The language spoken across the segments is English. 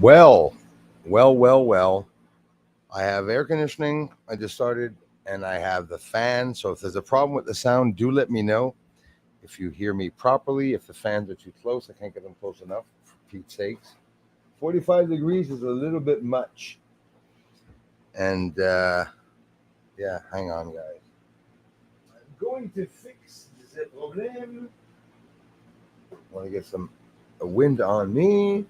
Well, well. I have air conditioning. I just started, and I have the fan. So if there's a problem with the sound, do let me know. If you hear me properly, if the fans are too close, I can't get them close enough, for Pete's sakes. 45 degrees is a little bit much. And yeah, hang on, guys. I'm going to fix the problem. I want to get some wind on me.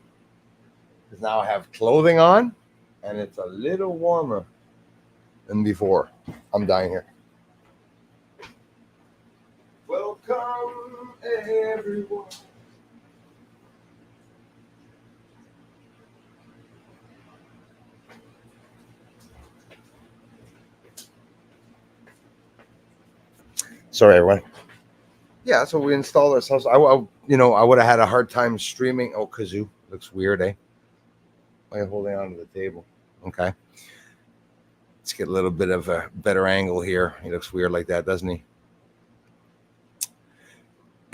Because now I have clothing on, and it's a little warmer than before. I'm dying here. Welcome, everyone. Sorry, everyone. Yeah, so we installed ourselves. I would have had a hard time streaming. Oh, kazoo. Looks weird, eh? Why are you holding on to the table? Okay. Let's get a little bit of a better angle here. He looks weird like that, doesn't he?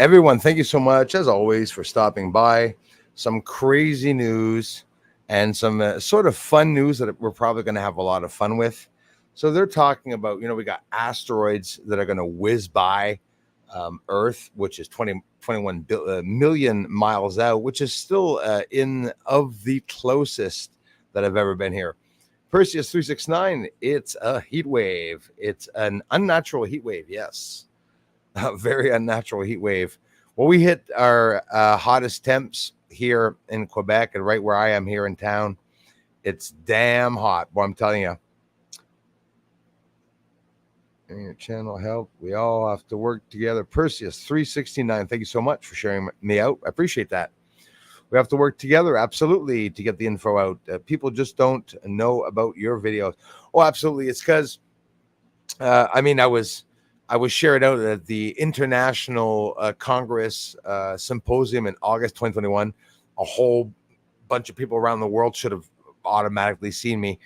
Everyone, thank you so much, as always, for stopping by. Some crazy news and some sort of fun news that we're probably going to have a lot of fun with. So they're talking about, we got asteroids that are going to whiz by Earth, which is 21 million miles out, which is still in of the closest that I've ever been here. Perseus 369, it's a heat wave. It's an unnatural heat wave, yes. A very unnatural heat wave. Well, we hit our hottest temps here in Quebec, and right where I am here in town, it's damn hot. Well, I'm telling you. And your channel help. We all have to work together. Perseus 369, thank you so much for sharing me out. I appreciate that. We have to work together, absolutely, to get the info out. People just don't know about your videos. Oh, absolutely. It's because, I was shared out at the International Congress Symposium in August 2021. A whole bunch of people around the world should have automatically seen me,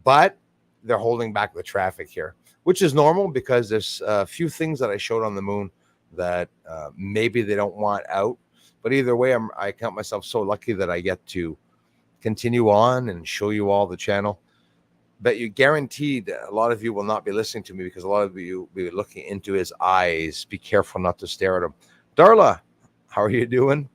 but they're holding back the traffic here, which is normal because there's a few things that I showed on the moon that maybe they don't want out. But either way, I count myself so lucky that I get to continue on and show you all the channel. But you guaranteed a lot of you will not be listening to me because a lot of you will be looking into his eyes. Be careful not to stare at him. Darla, how are you doing?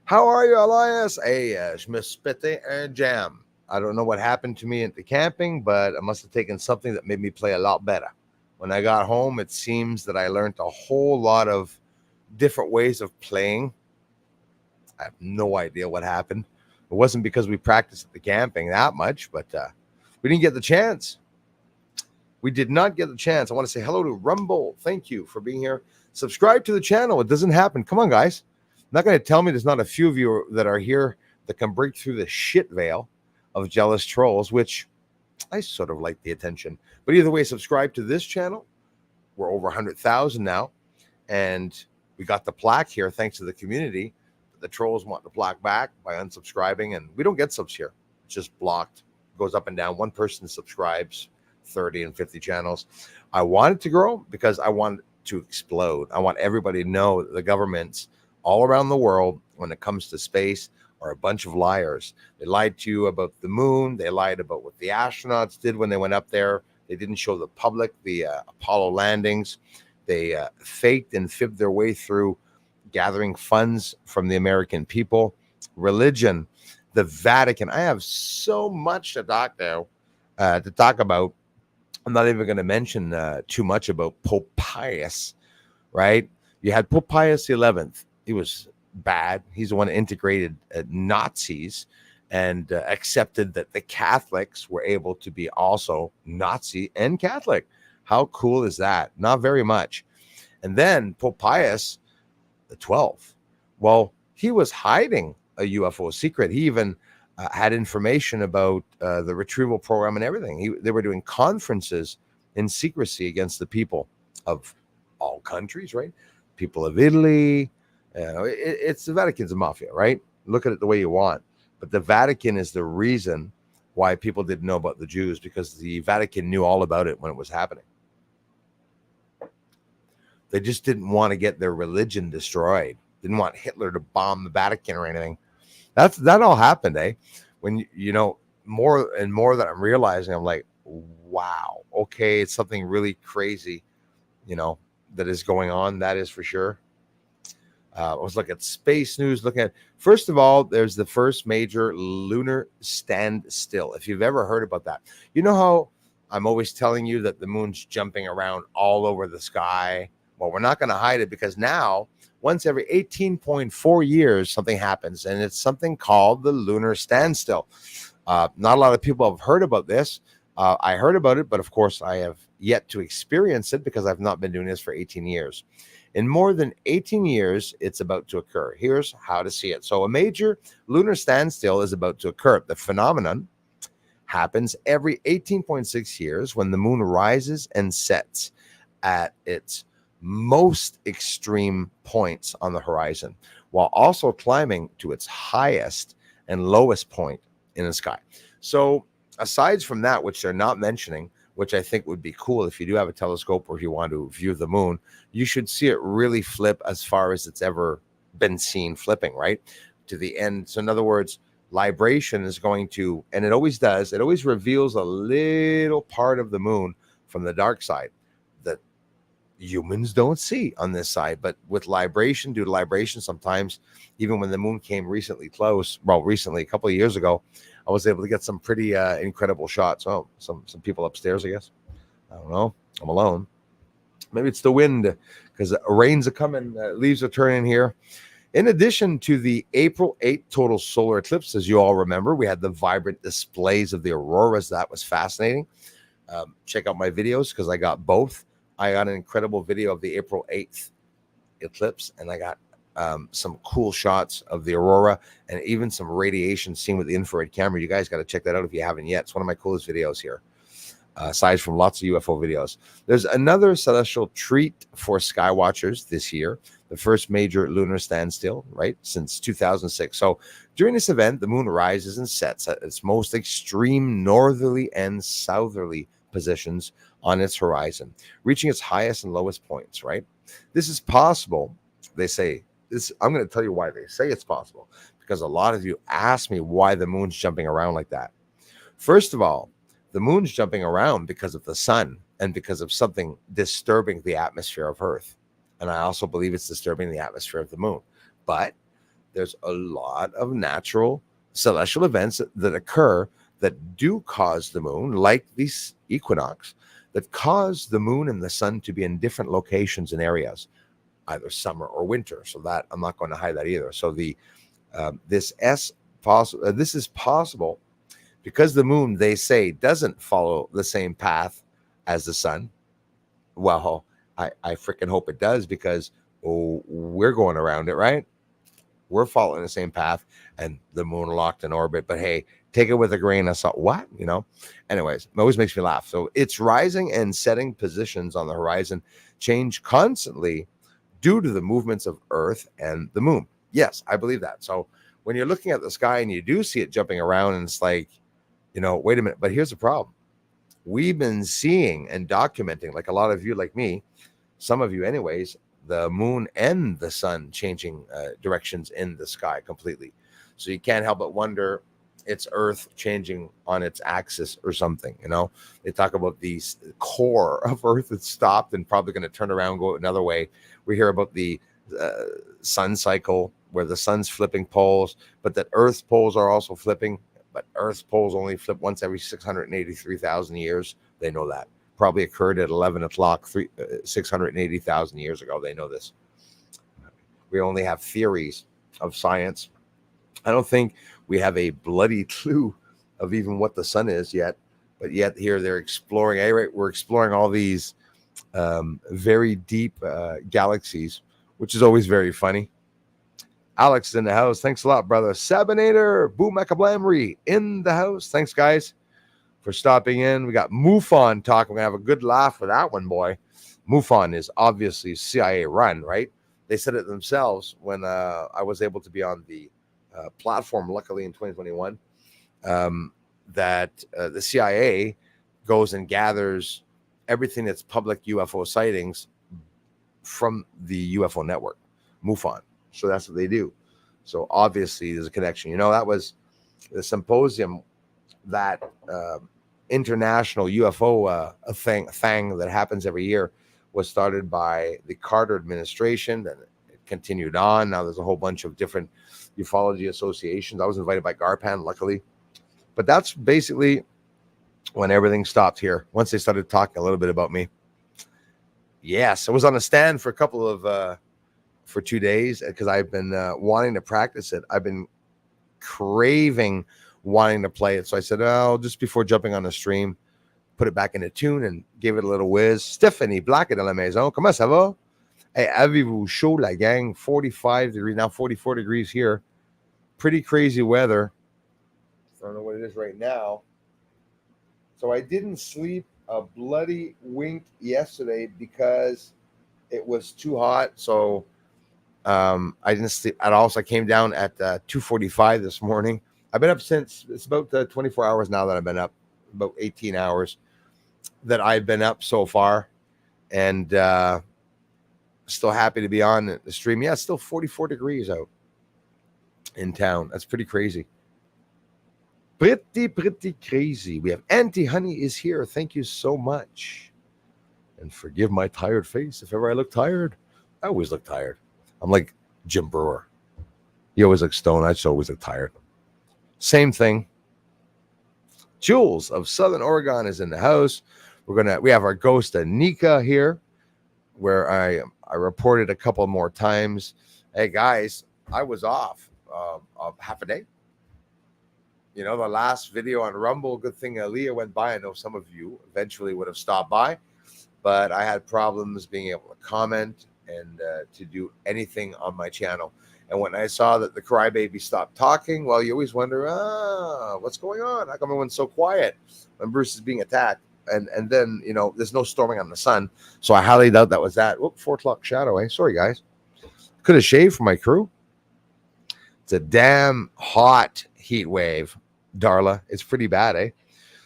How are you, Elias? Hey, Schmispete and Jam. I don't know what happened to me at the camping, but I must have taken something that made me play a lot better. When I got home, it seems that I learned a whole lot of different ways of playing. I have no idea what happened. It wasn't because we practiced at the camping that much, but we didn't get the chance. We did not get the chance. I want to say hello to Rumble. Thank you for being here. Subscribe to the channel. It doesn't happen. Come on, guys. I'm not going to tell me there's not a few of you that are here that can break through the shit veil of jealous trolls, which I sort of like the attention. But either way, subscribe to this channel. We're over 100,000 now. And we got the plaque here thanks to the community. The trolls want the plaque back by unsubscribing, and we don't get subs here. It's just blocked. It goes up and down. One person subscribes 30 and 50 channels. I want it to grow because I want it to explode. I want everybody to know that the governments all around the world, when it comes to space, are a bunch of liars. They lied to you about the moon. They lied about what the astronauts did when they went up there. They didn't show the public the Apollo landings. They faked and fibbed their way through gathering funds from the American people. Religion, the Vatican. I have so much to talk about. I'm not even going to mention too much about Pope Pius, right? You had Pope Pius XI. He was bad. He's the one that integrated Nazis and accepted that the Catholics were able to be also Nazi and Catholic. How cool is that? Not very much. And then Pope Pius the 12th. Well, he was hiding a UFO secret. He even had information about the retrieval program and everything. They were doing conferences in secrecy against the people of all countries, right? People of Italy. It's the Vatican's a mafia, right? Look at it the way you want. But the Vatican is the reason why people didn't know about the Jews, because the Vatican knew all about it when it was happening. They just didn't want to get their religion destroyed. Didn't want Hitler to bomb the Vatican or anything. that all happened, eh? When you know more and more that I'm realizing, I'm like, wow, okay, it's something really crazy, you know, that is going on. That is for sure. I was looking at space news, looking at, first of all, there's the first major lunar standstill. If you've ever heard about that, you know how I'm always telling you that the moon's jumping around all over the sky. Well, we're not going to hide it, because now, once every 18.4 years, something happens, and it's something called the lunar standstill. Not a lot of people have heard about this. I heard about it, but of course, I have yet to experience it because I've not been doing this for 18 years. In more than 18 years, it's about to occur. Here's how to see it. So, a major lunar standstill is about to occur. The phenomenon happens every 18.6 years when the moon rises and sets at its most extreme points on the horizon, while also climbing to its highest and lowest point in the sky. So, aside from that, which they're not mentioning, which I think would be cool if you do have a telescope or if you want to view the moon, you should see it really flip as far as it's ever been seen flipping, right? To the end. So, in other words, libration is going to, and it always does, it always reveals a little part of the moon from the dark side that humans don't see on this side. But with libration, due to libration, sometimes, even when the moon came recently close, well, recently, a couple of years ago, I was able to get some pretty incredible shots. Oh, some people upstairs, I guess. I don't know. I'm alone. Maybe it's the wind, because rains are coming, leaves are turning here. In addition to the April 8th total solar eclipse, as you all remember, we had the vibrant displays of the auroras. That was fascinating. Check out my videos, because I got both. I got an incredible video of the April 8th eclipse, and I got some cool shots of the aurora and even some radiation seen with the infrared camera. You guys got to check that out if you haven't yet. It's one of my coolest videos here, aside from lots of UFO videos. There's another celestial treat for skywatchers this year, the first major lunar standstill, right, since 2006. So during this event, the moon rises and sets at its most extreme northerly and southerly positions on its horizon, reaching its highest and lowest points, right? This is possible, they say. I'm going to tell you why they say it's possible, because a lot of you ask me why the moon's jumping around like that. First of all, the moon's jumping around because of the sun and because of something disturbing the atmosphere of Earth. And I also believe it's disturbing the atmosphere of the moon. But there's a lot of natural celestial events that occur that do cause the moon, like these equinox, that cause the moon and the sun to be in different locations and areas, either summer or winter. So that I'm not going to hide that either. So this is possible because the moon, they say, doesn't follow the same path as the sun. Well, I freaking hope it does, because we're going around it, right? We're following the same path, and the moon locked in orbit. But hey, take it with a grain of salt. What? Anyways, it always makes me laugh. So its rising and setting positions on the horizon change constantly due to the movements of Earth and the moon. Yes, I believe that. So when you're looking at the sky and you do see it jumping around, and it's like, wait a minute, but here's the problem. We've been seeing and documenting, like a lot of you, like me, some of you anyways, the moon and the sun changing directions in the sky completely. So you can't help but wonder, it's Earth changing on its axis or something. They talk about the core of Earth that's stopped and probably going to turn around and go another way. We hear about the sun cycle, where the sun's flipping poles, but that Earth's poles are also flipping. But Earth's poles only flip once every 683,000 years. They know that. Probably occurred at 11 o'clock, 680,000 years ago. They know this. We only have theories of science. I don't think we have a bloody clue of even what the sun is yet. But yet here they're exploring. We're exploring all these very deep galaxies, which is always very funny. Alex is in the house. Thanks a lot, brother. Sabinator, Boo Macablamry in the house. Thanks, guys, for stopping in. We got MUFON talking. We're going to have a good laugh with that one, boy. MUFON is obviously CIA run, right? They said it themselves when I was able to be on the platform, luckily in 2021, that the CIA goes and gathers everything that's public UFO sightings from the UFO network, MUFON. So that's what they do. So obviously there's a connection. You know, that was the symposium, that international UFO thing that happens every year, was started by the Carter administration, and it continued on. Now there's a whole bunch of different ufology associations. I was invited by Garpan, luckily. But that's basically when everything stopped here, once they started talking a little bit about me. Yes, I was on a stand for a couple of for 2 days because I've been wanting to practice it. I've been craving wanting to play it. So I said, oh, just before jumping on the stream, put it back into tune and gave it a little whiz. Stephanie Black est dans la maison. Comment ça va? Hey, avez-vous chaud, la gang? 45 degrees, now 44 degrees here. Pretty crazy weather. I don't know what it is right now. So I didn't sleep a bloody wink yesterday because it was too hot. So I didn't sleep at all. So I came down at 2:45 this morning. I've been up since, it's about 24 hours now that I've been up, about 18 hours that I've been up so far. And still happy to be on the stream. Yeah, it's still 44 degrees out in town. That's pretty crazy. Pretty crazy. We have Auntie Honey is here. Thank you so much. And forgive my tired face if ever I look tired. I always look tired. I'm like Jim Brewer. You always look stoned. I just always look tired. Same thing. Jules of Southern Oregon is in the house. We have our ghost Anika here, where I reported a couple more times. Hey guys, I was off half a day. You know, the last video on Rumble, good thing Aaliyah went by. I know some of you eventually would have stopped by, but I had problems being able to comment and to do anything on my channel. And when I saw that the crybaby stopped talking, well, you always wonder, what's going on? How come everyone's so quiet when Bruce is being attacked? And then, you know, there's no storming on the sun. So I highly doubt that was that. 4 o'clock shadow, eh? Sorry, guys. Could have shaved for my crew. It's a damn hot heat wave, Darla. It's pretty bad, eh?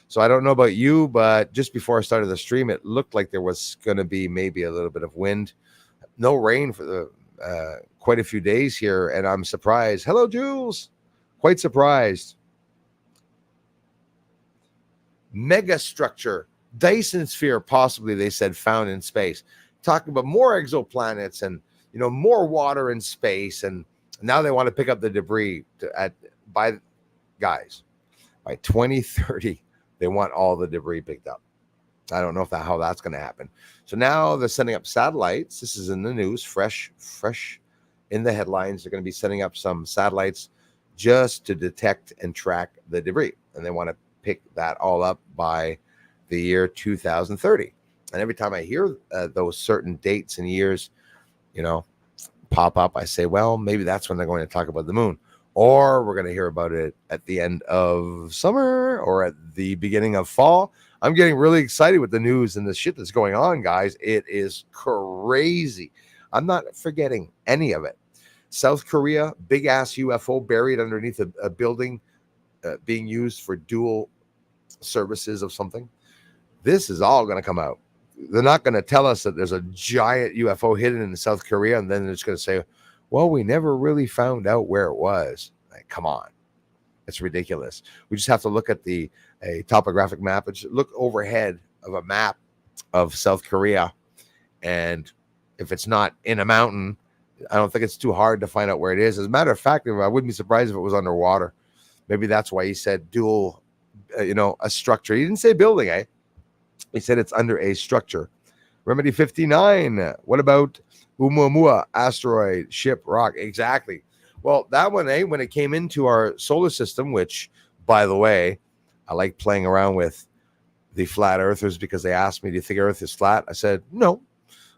So I don't know about you, but just before I started the stream, it looked like there was going to be maybe a little bit of wind. No rain for the quite a few days here, and I'm surprised. Hello, Jules. Quite surprised. Megastructure, Dyson sphere, possibly, they said, found in space. Talking about more exoplanets and, you know, more water in space, and now they want to pick up the debris by 2030. They want all the debris picked up. I don't know how that's going to happen. So now they're sending up satellites. This is in the news, fresh in the headlines. They're going to be setting up some satellites just to detect and track the debris. And they want to pick that all up by the year 2030. And every time I hear those certain dates and years, you know, pop up, I say, well, maybe that's when they're going to talk about the moon. Or we're going to hear about it at the end of summer or at the beginning of fall. I'm getting really excited with the news and the shit that's going on, guys. It is crazy. I'm not forgetting any of it. South Korea, big ass UFO buried underneath a building being used for dual services of something. This is all going to come out. They're not going to tell us that there's a giant UFO hidden in South Korea, and then they're just going to say, well, we never really found out where it was. Like, come on. It's ridiculous. We just have to look at a topographic map. Look overhead of a map of South Korea. And if it's not in a mountain, I don't think it's too hard to find out where it is. As a matter of fact, I wouldn't be surprised if it was underwater. Maybe that's why he said dual, a structure. He didn't say building, eh? He said it's under a structure. Remedy 59. What about Oumuamua, asteroid, ship, rock? Exactly. Well, that one, when it came into our solar system, which, by the way, I like playing around with the flat earthers because they asked me, do you think Earth is flat? I said, no.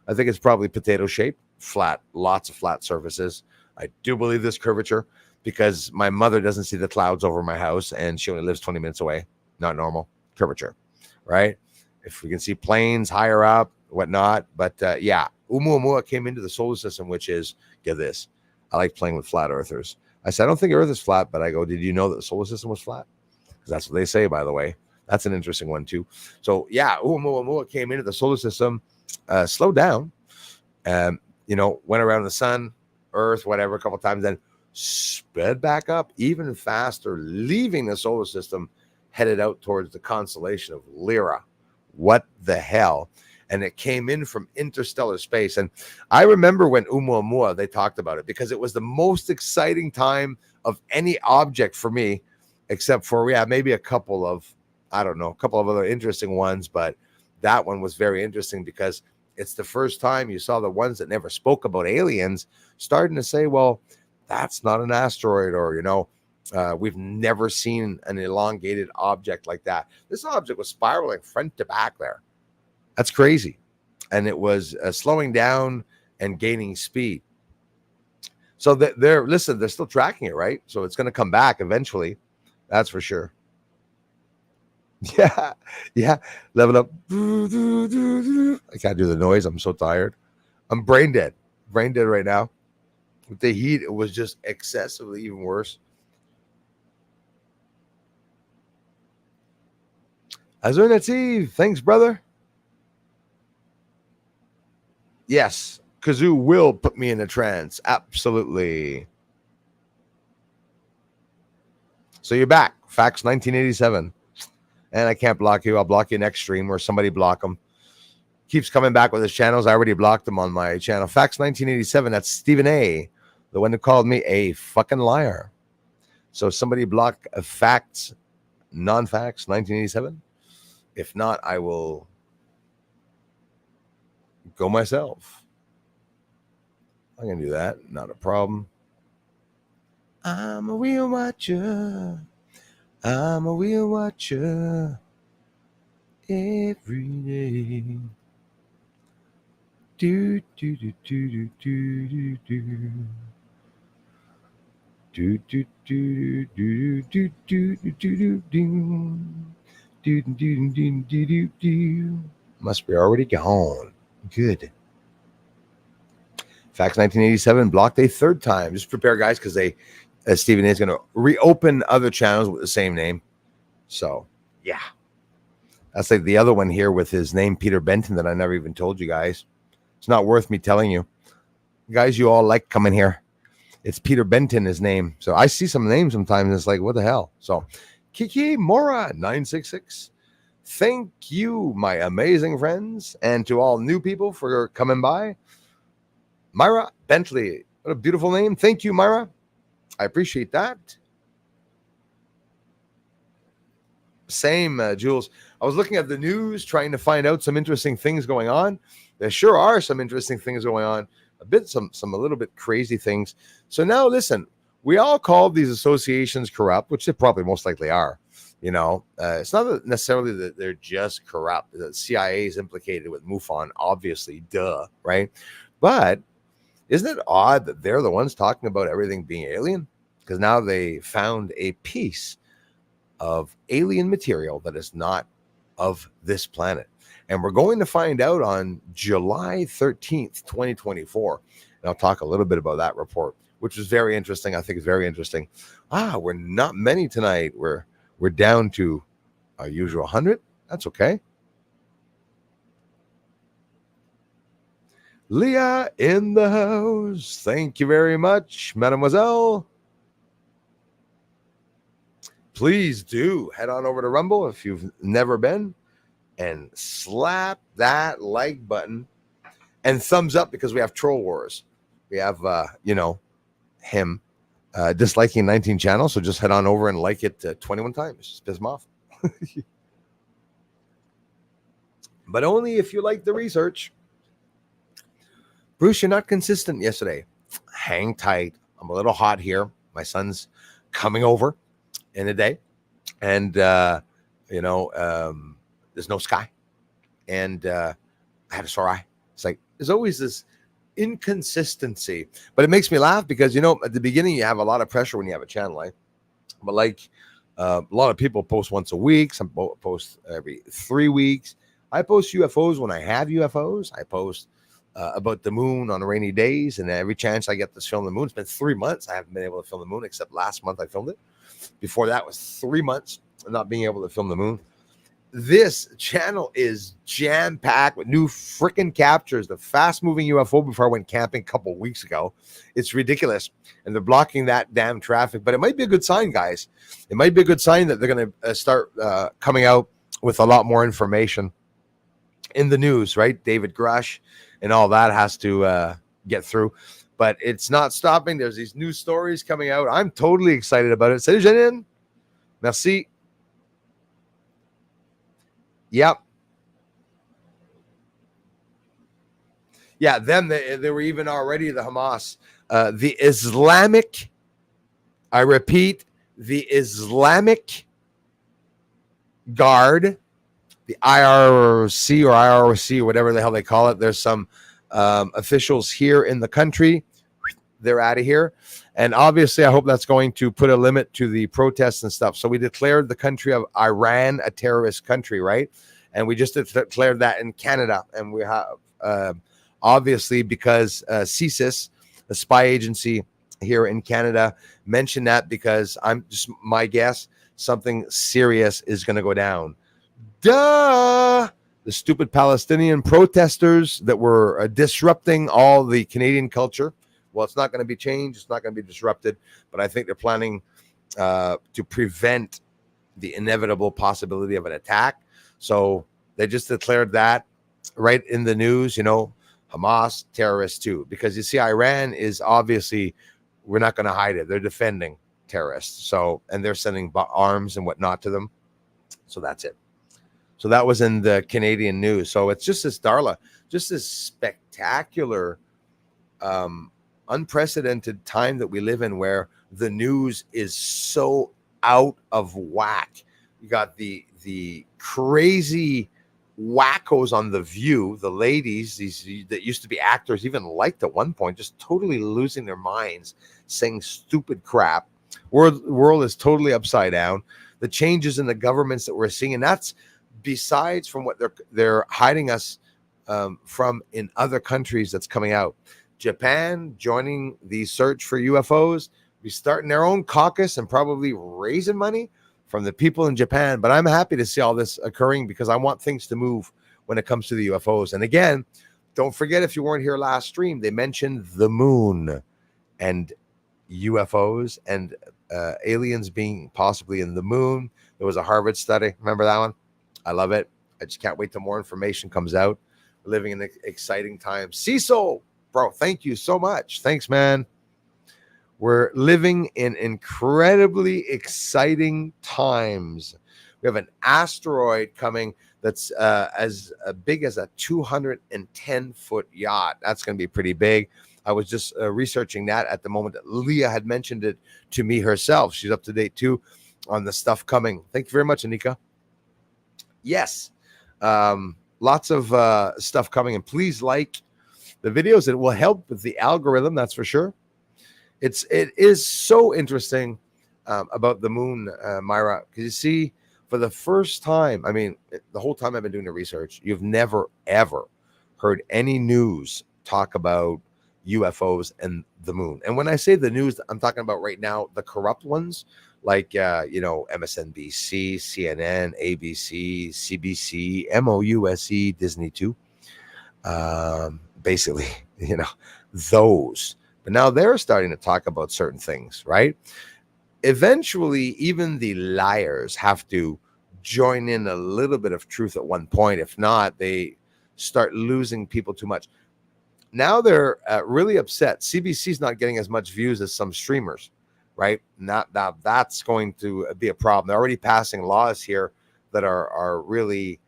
I think it's probably potato shaped, flat, lots of flat surfaces. I do believe this curvature because my mother doesn't see the clouds over my house and she only lives 20 minutes away. Not normal. Curvature, right? If we can see planes higher up, whatnot. But yeah, Oumuamua came into the solar system, which is, get this, I like playing with flat earthers. I said, I don't think Earth is flat, but I go, did you know that the solar system was flat? Because that's what they say, by the way. That's an interesting one, too. So, yeah, Oumuamua came into the solar system, slowed down, went around the sun, Earth, whatever, a couple of times, then sped back up even faster, leaving the solar system, headed out towards the constellation of Lyra. What the hell? And it came in from interstellar space. And I remember when Oumuamua, they talked about it because it was the most exciting time of any object for me, except for, maybe a couple of other interesting ones. But that one was very interesting because it's the first time you saw the ones that never spoke about aliens starting to say, well, that's not an asteroid, or, we've never seen an elongated object like that. This object was spiraling front to back there. That's crazy. And it was slowing down and gaining speed. So they're still tracking it, right? So it's going to come back eventually. That's for sure. Yeah. Level up. I can't do the noise. I'm so tired. I'm brain dead right now. With the heat, it was just excessively even worse. Azur Nativ, thanks, brother. Yes, Kazoo will put me in a trance. Absolutely. So you're back. Facts 1987. And I can't block you. I'll block you next stream or somebody block him. Keeps coming back with his channels. I already blocked him on my channel. Facts 1987. That's Stephen A., the one who called me a fucking liar. So somebody block Facts, non-facts 1987. If not, I will go myself. I can do that. Not a problem. I'm a wheel watcher. I'm a wheel watcher every day. Do do do do do do do. Do do do do do do do do do. Do do do do do do. Must be already gone. Good. Facts 1987 blocked a third time. Just prepare, guys, because Stephen A. is going to reopen other channels with the same name. So, yeah. That's like the other one here with his name, Peter Benton, that I never even told you guys. It's not worth me telling you. Guys, you all like coming here. It's Peter Benton, his name. So I see some names sometimes, and it's like, what the hell? So, Kiki Mora 966. Thank you, my amazing friends, and to all new people for coming by. Myra Bentley, what a beautiful name. Thank you, Myra. I appreciate that. Same, Jules. I was looking at the news, trying to find out some interesting things going on. There sure are some interesting things going on. A little bit crazy things. So now, listen, we all call these associations corrupt, which they probably most likely are. It's not necessarily that they're just corrupt. The CIA is implicated with MUFON, obviously, duh, right? But isn't it odd that they're the ones talking about everything being alien? Because now they found a piece of alien material that is not of this planet. And we're going to find out on July 13th, 2024. And I'll talk a little bit about that report, which is very interesting. I think it's very interesting. We're not many tonight. We're down to our usual 100. That's okay. Leah in the house. Thank you very much, mademoiselle. Please do head on over to Rumble if you've never been and slap that like button and thumbs up, because we have Troll Wars. We have, him disliking 19 channels. So just head on over and like it 21 times. Just piss him off. But only if you like the research. Bruce, you're not consistent yesterday. Hang tight. I'm a little hot here. My son's coming over in a day. And, there's no sky. And I had a sore eye. It's like, there's always this inconsistency. But it makes me laugh because, at the beginning, you have a lot of pressure when you have a channel, right? But a lot of people post once a week. Some post every 3 weeks. I post UFOs when I have UFOs. I post about the moon on rainy days, and every chance I get to film the moon. It's been 3 months I haven't been able to film the moon, except last month I filmed it. Before that was 3 months of not being able to film the moon. this channel is jam-packed with new freaking captures. The fast-moving UFO before I went camping a couple weeks ago. It's ridiculous. And they're blocking that damn traffic. But it might be a good sign, guys. It might be a good sign that they're going to start coming out with a lot more information in the news, right? David Grush and all that has to get through. But it's not stopping. There's these new stories coming out. I'm totally excited about it. Salut, Janine. Merci. Yep. Yeah, then they were even already the Hamas. The Islamic, I repeat, the Islamic Guard, the IRC or IRC, or whatever the hell they call it. There's some officials here in the country. They're out of here. And obviously, I hope that's going to put a limit to the protests and stuff. So we declared the country of Iran a terrorist country, right? And we just declared that in Canada. And we have, obviously, because CSIS, the spy agency here in Canada, mentioned that because I'm just my guess, something serious is going to go down. Duh! The stupid Palestinian protesters that were disrupting all the Canadian culture. Well, it's not going to be changed. It's not going to be disrupted. But I think they're planning to prevent the inevitable possibility of an attack. So they just declared that right in the news, you know, Hamas terrorists too. Because you see, Iran is obviously, we're not going to hide it. They're defending terrorists. So, and they're sending arms and whatnot to them. So that's it. So that was in the Canadian news. So it's just this Darla, just this spectacular, unprecedented time that we live in where the news is so out of whack. You got the crazy wackos on The View, the ladies, these that used to be actors, even liked at one point, just totally losing their minds, saying stupid crap. World is totally upside down. The changes in the governments that we're seeing, and that's besides from what they're hiding us from in other countries that's coming out. Japan joining the search for UFOs, be starting their own caucus and probably raising money from the people in Japan. But I'm happy to see all this occurring because I want things to move when it comes to the UFOs. And again, don't forget, if you weren't here last stream, they mentioned the moon and UFOs and aliens being possibly in the moon. There was a Harvard study. Remember that one? I love it. I just can't wait till more information comes out. We're living in exciting times. Cecil, bro, thank you so much. Thanks, man. We're living in incredibly exciting times. We have an asteroid coming that's as big as a 210-foot yacht. That's going to be pretty big. I was just researching that at the moment that Leah had mentioned it to me herself. She's up to date too on the stuff coming. Thank you very much, Anika. Yes, lots of stuff coming, and please like the videos. It will help with the algorithm, that's for sure. It is so interesting about the moon, Myra, because you see, for the first time, I mean, the whole time I've been doing the research, you've never, ever heard any news talk about UFOs and the moon. And when I say the news, I'm talking about right now, the corrupt ones, like, MSNBC, CNN, ABC, CBC, MOUSE, Disney too. Basically, those. But now they're starting to talk about certain things, right? Eventually, even the liars have to join in a little bit of truth at one point. If not, they start losing people too much. Now they're really upset. CBC's not getting as much views as some streamers, right? Now that's going to be a problem. They're already passing laws here that are really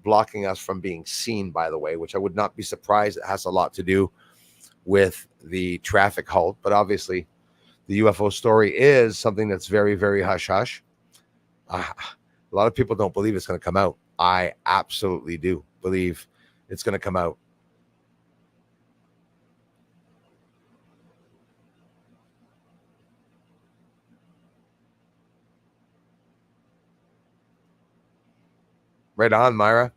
blocking us from being seen, by the way, which I would not be surprised. It has a lot to do with the traffic halt. But obviously, the UFO story is something that's very, very hush-hush. A lot of people don't believe it's going to come out. I absolutely do believe it's going to come out. Right on, Myra.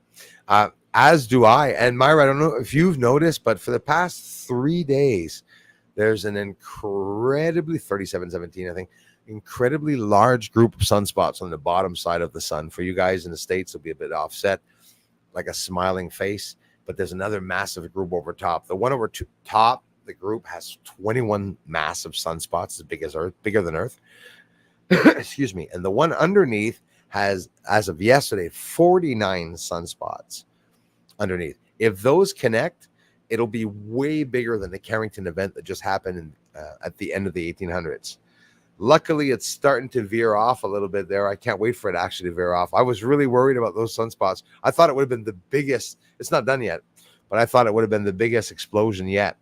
As do I. And Myra, I don't know if you've noticed, but for the past 3 days, there's an incredibly 3717, I think, incredibly large group of sunspots on the bottom side of the sun. For you guys in the States, it'll be a bit offset, like a smiling face. But there's another massive group over top. The one over top, the group has 21 massive sunspots, as big as Earth, bigger than Earth. Excuse me. And the one underneath has, as of yesterday, 49 sunspots underneath. If those connect, it'll be way bigger than the Carrington event that just happened at the end of the 1800s. Luckily, it's starting to veer off a little bit there. I can't wait for it actually to veer off. I was really worried about those sunspots. I thought it would have been the biggest. It's not done yet, but I thought it would have been the biggest explosion yet.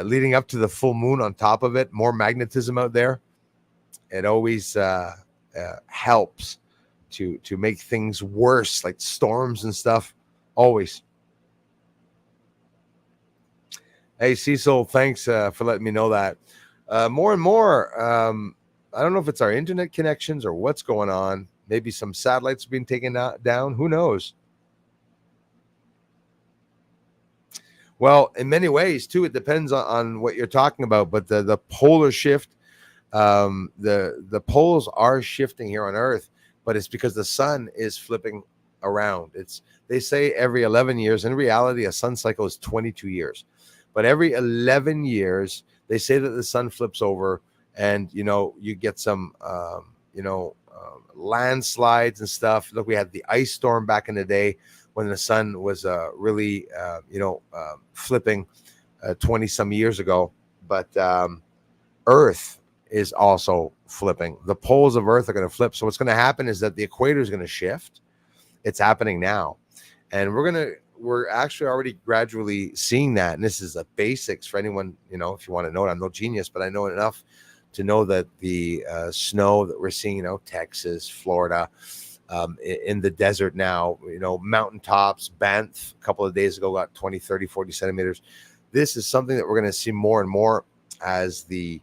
Leading up to the full moon on top of it, more magnetism out there. It always helps to make things worse, like storms and stuff. Always. Hey, Cecil, thanks for letting me know that. More and more, I don't know if it's our internet connections or what's going on. Maybe some satellites are being taken down. Who knows? Well, in many ways, too, it depends on what you're talking about. But the polar shift, the poles are shifting here on Earth, but it's because the sun is flipping around. They say every 11 years. In reality, a sun cycle is 22 years. But every 11 years, they say that the sun flips over and, you get some, landslides and stuff. Look, we had the ice storm back in the day when the sun was really, flipping 20 some years ago. But Earth is also flipping. The poles of Earth are going to flip. So what's going to happen is that the equator is going to shift. It's happening now. And we're actually already gradually seeing that. And this is the basics for anyone, if you want to know it. I'm no genius, but I know enough to know that the snow that we're seeing, Texas, Florida, in the desert now, mountaintops, Banff a couple of days ago got 20, 30, 40 centimeters. This is something that we're going to see more and more as the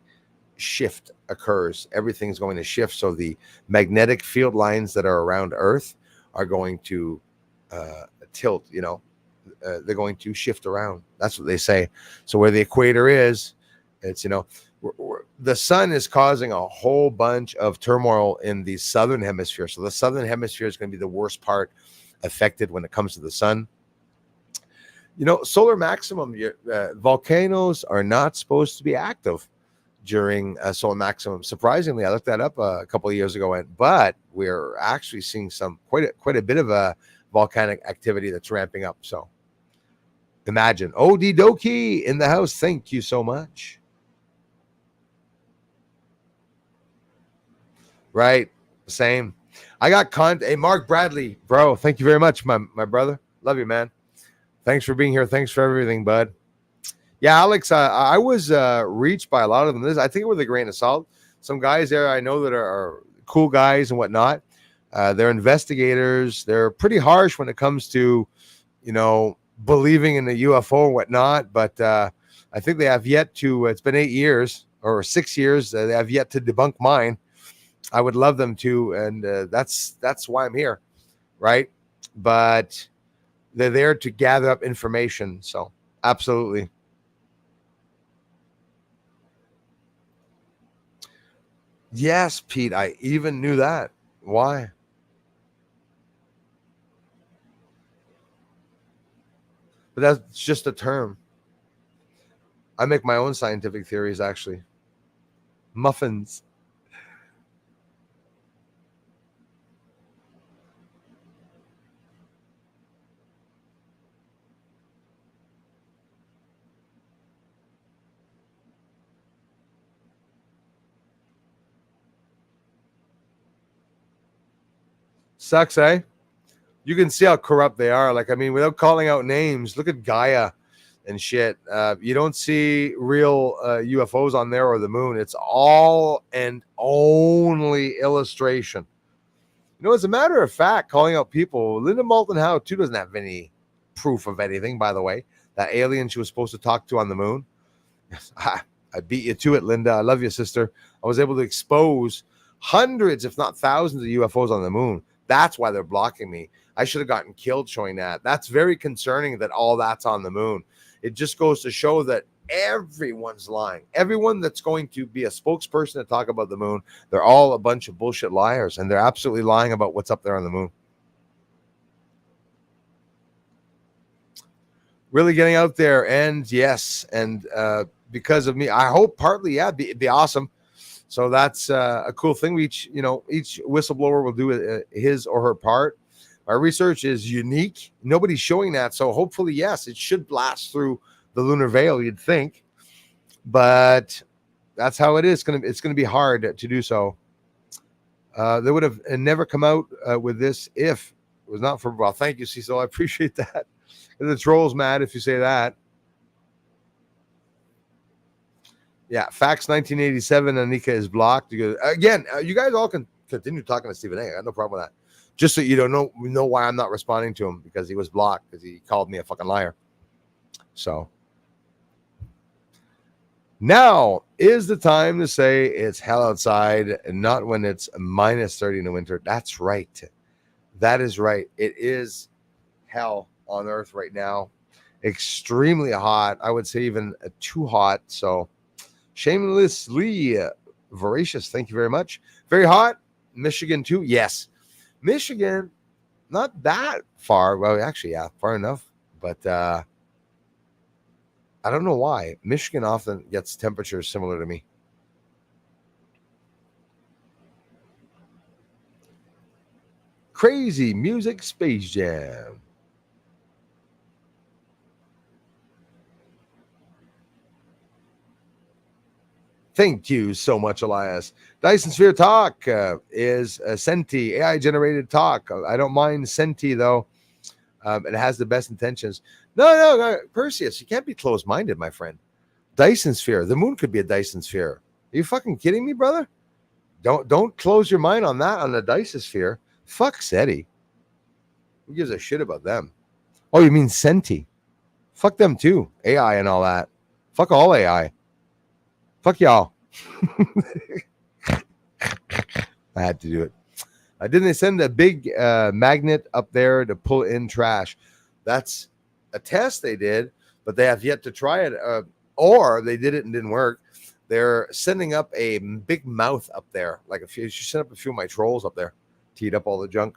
shift occurs. Everything's going to shift. So the magnetic field lines that are around Earth are going to tilt, they're going to shift around. That's what they say. So where the equator is, it's, the sun is causing a whole bunch of turmoil in the southern hemisphere. So the southern hemisphere is going to be the worst part affected when it comes to the sun. Solar maximum, volcanoes are not supposed to be active during solar maximum. Surprisingly, I looked that up a couple of years ago, but we're actually seeing quite a bit of a volcanic activity that's ramping up. So imagine. Odie Dokie in the house. Thank you so much. Right. Same. I got Hey, Mark Bradley, bro. Thank you very much, my brother. Love you, man. Thanks for being here. Thanks for everything, bud. Yeah, Alex, I was reached by a lot of them. I think it was a grain of salt. Some guys there I know that are cool guys and whatnot. They're investigators. They're pretty harsh when it comes to, believing in the UFO and whatnot. But I think they have yet to, it's been 8 years or 6 years. They have yet to debunk mine. I would love them to. And that's why I'm here. Right. But they're there to gather up information. So absolutely. Yes, Pete. I even knew that. Why? But that's just a term. I make my own scientific theories, actually. Muffins. Sucks, eh? You can see how corrupt they are. Like, I mean, without calling out names, look at Gaia and shit. You don't see real UFOs on there or the moon. It's all and only illustration. As a matter of fact, calling out people, Linda Moulton Howe too doesn't have any proof of anything, by the way. That alien she was supposed to talk to on the moon. I beat you to it, Linda. I love you, sister. I was able to expose hundreds, if not thousands, of UFOs on the moon. That's why they're blocking me. I should have gotten killed showing that. That's very concerning that all that's on the moon. It just goes to show that everyone's lying. Everyone that's going to be a spokesperson to talk about the moon, they're all a bunch of bullshit liars, and they're absolutely lying about what's up there on the moon. Really getting out there, and yes, and because of me, I hope partly, yeah, it'd be awesome. So that's a cool thing. We each whistleblower will do his or her part. Our research is unique. Nobody's showing that, so hopefully, yes, it should blast through the lunar veil. You'd think, but that's how it is. It's gonna be hard to do so. They would have never come out with this if it was not for. Well, thank you, Cecil. I appreciate that. The troll's mad if you say that. Yeah, Fax 1987. Anika is blocked. Again, you guys all can continue talking to Stephen A. I got no problem with that. Just so you don't know why I'm not responding to him, because he was blocked because he called me a fucking liar. So now is the time to say it's hell outside, and not when it's -30 in the winter. That's right. That is right. It is hell on Earth right now. Extremely hot. I would say even too hot. So shamelessly voracious. Thank you very much. Very hot. Michigan too. Yes. Michigan, not that far. Well, actually, yeah, far enough. But I don't know why. Michigan often gets temperatures similar to me. Crazy music Space Jam. Thank you so much, Elias. Dyson Sphere Talk is a Senti, AI-generated talk. I don't mind Senti, though. It has the best intentions. No, Perseus, you can't be closed-minded, my friend. Dyson Sphere. The moon could be a Dyson Sphere. Are you fucking kidding me, brother? Don't close your mind on that, on the Dyson Sphere. Fuck SETI. Who gives a shit about them? Oh, you mean Senti? Fuck them, too. AI and all that. Fuck all AI. Fuck y'all. I had to do it. Didn't they send a big magnet up there to pull in trash? That's a test they did, but they have yet to try it. Or they did it and didn't work. They're sending up a big mouth up there. Like you sent up a few of my trolls up there, teed up all the junk,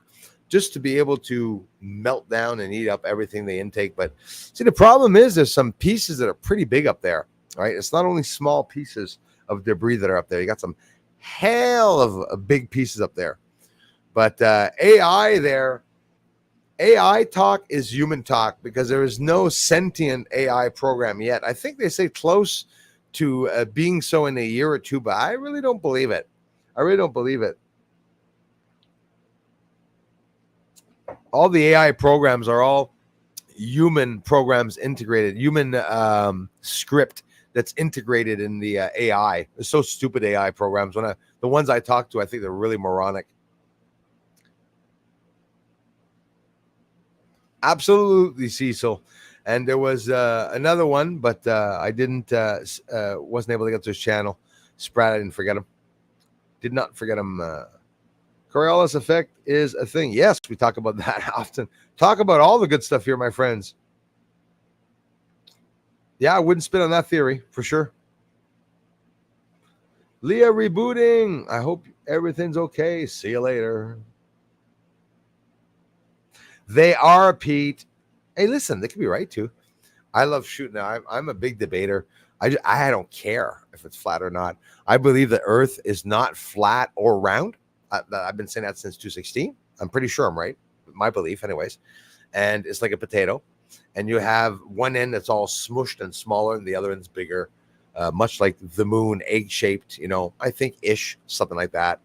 just to be able to melt down and eat up everything they intake. But see, the problem is there's some pieces that are pretty big up there. Right? It's not only small pieces of debris that are up there. You got some hell of big pieces up there. But AI there, AI talk is human talk, because there is no sentient AI program yet. I think they say close to being so in a year or two, but I really don't believe it. I really don't believe it. All the AI programs are all human programs integrated, human script that's integrated in the AI. They're so stupid, AI programs. The ones I talk to, I think they're really moronic. Absolutely, Cecil. And there was another one, but I wasn't able to get to his channel. Sprat, I didn't forget him. Did not forget him. Coriolis effect is a thing. Yes, we talk about that often. Talk about all the good stuff here, my friends. Yeah, I wouldn't spit on that theory for sure. Leah rebooting. I hope everything's okay. See you later. They are, Pete. Hey, listen, they could be right too. I love shooting. I'm a big debater. I don't care if it's flat or not. I believe the Earth is not flat or round. I've been saying that since 2016. I'm pretty sure I'm right. My belief, anyways. And it's like a potato. And you have one end that's all smushed and smaller, and the other end's bigger, much like the moon, egg-shaped, I think ish, something like that.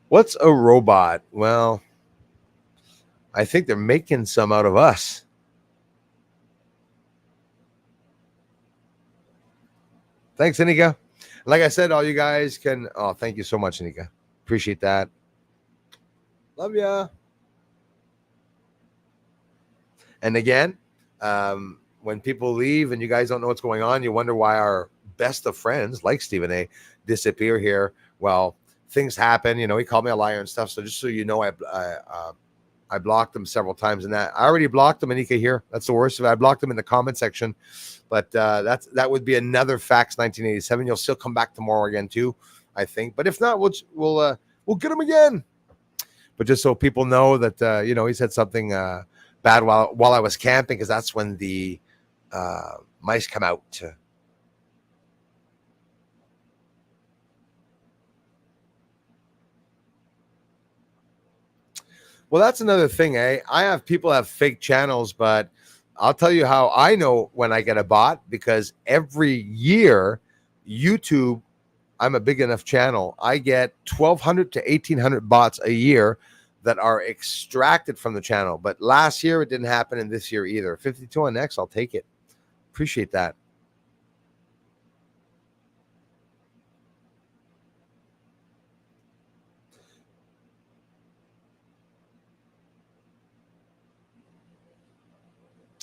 What's a robot? Well, I think they're making some out of us. Thanks, Anika. Like I said, all you guys can... Oh, thank you so much, Anika. Appreciate that. Love ya. And again, when people leave and you guys don't know what's going on, you wonder why our best of friends, like Stephen A., disappear here. Well, things happen. He called me a liar and stuff. So just so you know, I blocked them several times, and that I already blocked them. Anika here. That's the worst of it. I blocked them in the comment section, but that would be another Fax 1987. You'll still come back tomorrow again too, I think. But if not, we'll get them again. But just so people know that he said something bad while I was camping, because that's when the mice come out. Well, that's another thing, eh? I have people have fake channels, but I'll tell you how I know when I get a bot, because every year, YouTube, I'm a big enough channel, I get 1,200 to 1,800 bots a year that are extracted from the channel. But last year it didn't happen, and this year either. 52 on X, I'll take it. Appreciate that.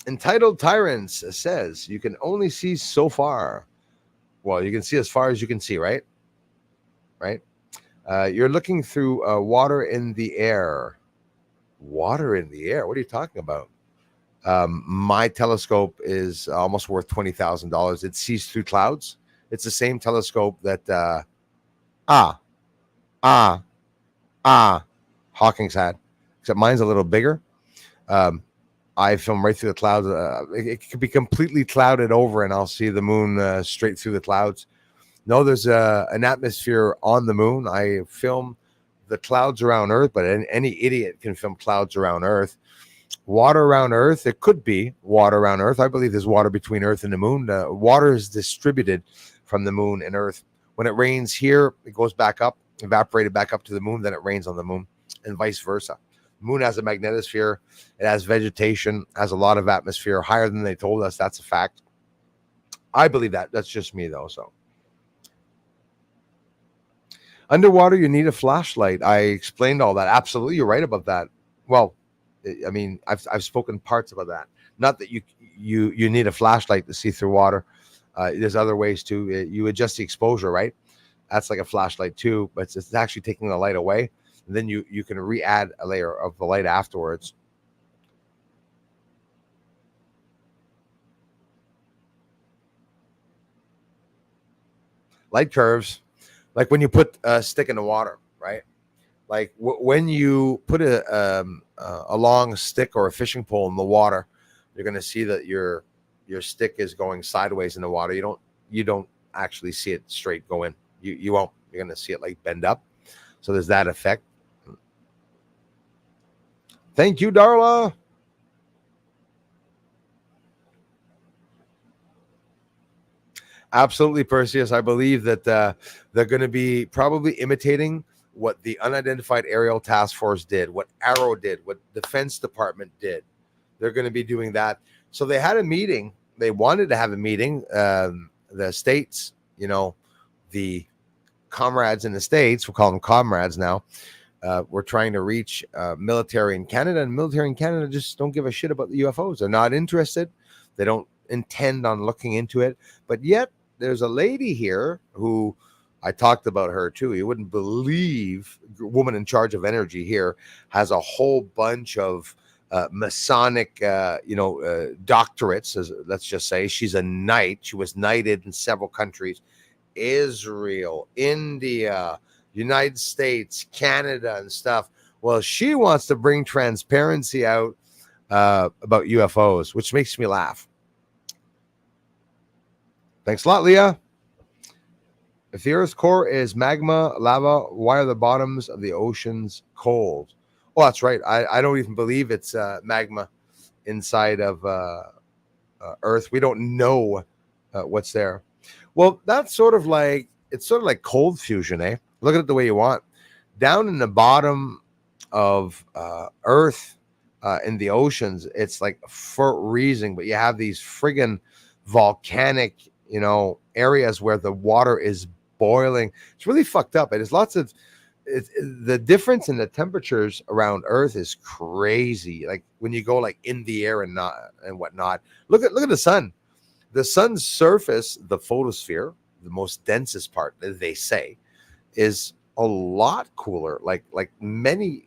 Entitled Tyrants says you can only see so far. Well, you can see as far as you can see, right? Right? You're looking through water in the air. Water in the air? What are you talking about? My telescope is almost worth $20,000. It sees through clouds. It's the same telescope that Hawking's had, except mine's a little bigger. I film right through the clouds. It could be completely clouded over, and I'll see the moon straight through the clouds. No, there's an atmosphere on the moon. I film the clouds around Earth, but any idiot can film clouds around Earth. Water around Earth, it could be water around Earth. I believe there's water between Earth and the moon. Water is distributed from the moon and Earth. When it rains here, it goes back up, evaporated back up to the moon, then it rains on the moon, and vice versa. Moon has a magnetosphere, it has vegetation, has a lot of atmosphere, higher than they told us. That's a fact. I believe that. That's just me, though. So underwater, you need a flashlight. I explained all that. Absolutely, you're right about that. Well, I mean, I've spoken parts about that. Not that you need a flashlight to see through water. There's other ways too. You adjust the exposure, right? That's like a flashlight too, but it's actually taking the light away. And then you can re-add a layer of the light afterwards. Light curves, like when you put a stick in the water, right? Like when you put a long stick or a fishing pole in the water, you're going to see that your stick is going sideways in the water. You don't actually see it straight go in. You won't. You're going to see it like bend up. So there's that effect. Thank you, Darla. Absolutely, Perseus. I believe that they're going to be probably imitating what the Unidentified Aerial Task Force did, what Arrow did, what Defense Department did. They're going to be doing that. So they had a meeting. They wanted to have a meeting. The states, the comrades in the states, we'll call them comrades now, we're trying to reach military in Canada, and military in Canada just don't give a shit about the UFOs. They're not interested. They don't intend on looking into it. But yet there's a lady here who I talked about her too. You wouldn't believe, woman in charge of energy here has a whole bunch of Masonic, doctorates. Let's just say she's a knight. She was knighted in several countries: Israel, India, United States, Canada, and stuff. Well, she wants to bring transparency out about UFOs, which makes me laugh. Thanks a lot, Leah. If the Earth's core is magma, lava, why are the bottoms of the oceans cold? Oh, that's right. I don't even believe it's magma inside of Earth. We don't know what's there. Well, that's sort of like cold fusion, eh? Look at it the way you want. Down in the bottom of Earth, in the oceans, it's like freezing, but you have these friggin' volcanic, areas where the water is boiling. It's really fucked up. And there's lots of the difference in the temperatures around Earth is crazy. Like when you go like in the air and whatnot. Look at the sun. The sun's surface, the photosphere, the most densest part, they say, is a lot cooler, like many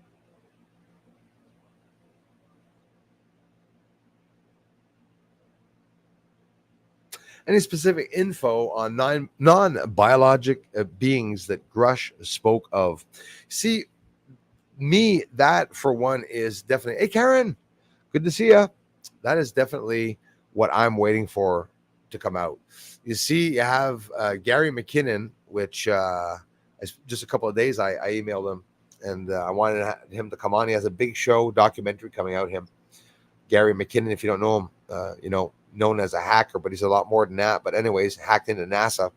Any specific info on non-biologic beings that Grush spoke of? See, me, that for one is definitely, hey, Karen, good to see you. That is definitely what I'm waiting for to come out. You see, you have Gary McKinnon, which just a couple of days I emailed him, and I wanted him to come on. He has a big show documentary coming out. Him, Gary McKinnon, if you don't know him, known as a hacker, but he's a lot more than that. But anyways, hacked into NASA.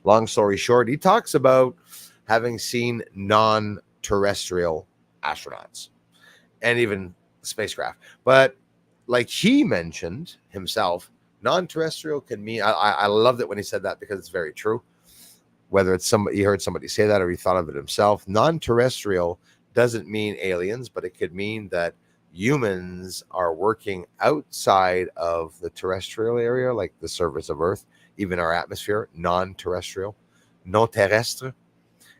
Long story short, he talks about having seen non-terrestrial astronauts and even spacecraft. But like he mentioned himself, non-terrestrial can mean, I loved it when he said that because it's very true. Whether it's somebody, he heard somebody say that or he thought of it himself, non-terrestrial doesn't mean aliens, but it could mean that humans are working outside of the terrestrial area, like the surface of Earth, even our atmosphere, non-terrestrial, non terrestre,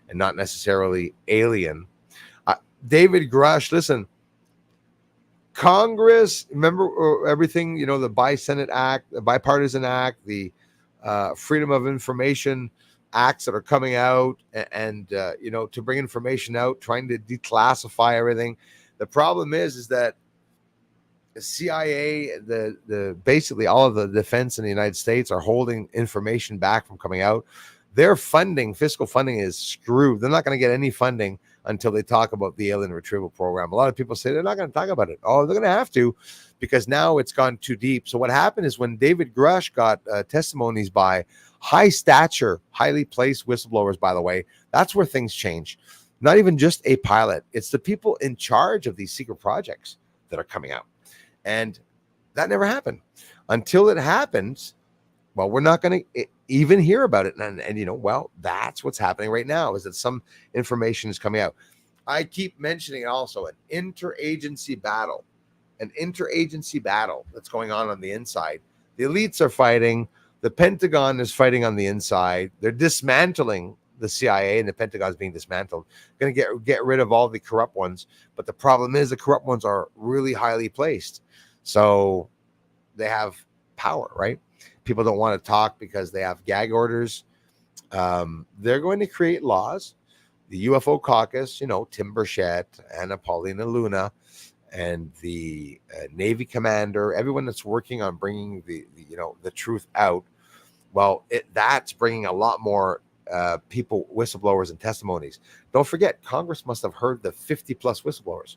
and not necessarily alien. David Grush, listen, Congress, remember everything, the Senate Act, the Bipartisan Act, the Freedom of Information acts that are coming out, and to bring information out, trying to declassify everything. The problem is that the CIA, the basically all of the defense in the United States are holding information back from coming out. Their funding, fiscal funding, is screwed. They're not going to get any funding until they talk about the alien retrieval program. A lot of people say they're not going to talk about it. Oh, they're going to have to, because now it's gone too deep. So what happened is when David Grush got testimonies by high stature, highly placed whistleblowers, by the way, that's where things change. Not even just a pilot. It's the people in charge of these secret projects that are coming out. And that never happened. Until it happens, well, we're not going to even hear about it. And well, that's what's happening right now, is that some information is coming out. I keep mentioning also an interagency battle that's going on the inside. The elites are fighting. The Pentagon is fighting on the inside. They're dismantling the CIA, and the Pentagon is being dismantled. Going to get rid of all the corrupt ones. But the problem is the corrupt ones are really highly placed. So they have power, right? People don't want to talk because they have gag orders. They're going to create laws. The UFO caucus, Tim Burchett, Anna Paulina Luna, and the Navy commander, everyone that's working on bringing the truth out. Well, that's bringing a lot more people, whistleblowers, and testimonies. Don't forget, Congress must have heard the 50 plus whistleblowers.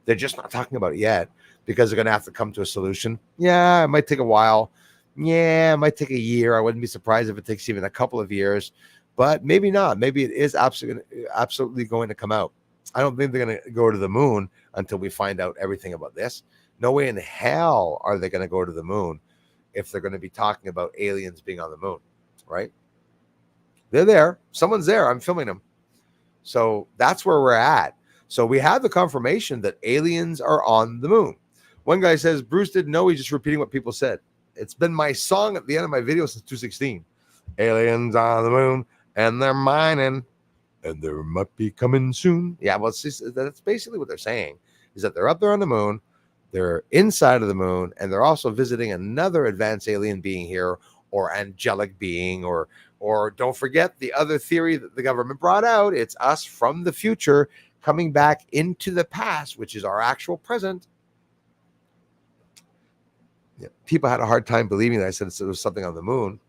They're just not talking about it yet because they're going to have to come to a solution. Yeah, it might take a while. Yeah, it might take a year. I wouldn't be surprised if it takes even a couple of years, but maybe not. Maybe it is absolutely going to come out. I don't think they're going to go to the moon until we find out everything about this. No way in hell are they going to go to the moon if they're going to be talking about aliens being on the moon, right? They're there. Someone's there. I'm filming them. So that's where we're at. So we have the confirmation that aliens are on the moon. One guy says, Bruce didn't know. He's just repeating what people said. It's been my song at the end of my video since 2016. Aliens on the moon, and they're mining, and they might be coming soon. Yeah, well, that's basically what they're saying, is that they're up there on the moon, they're inside of the moon, and they're also visiting another advanced alien being here, or angelic being, or don't forget the other theory that the government brought out. It's us from the future coming back into the past, which is our actual present. Yeah, people had a hard time believing that I said there was something on the moon.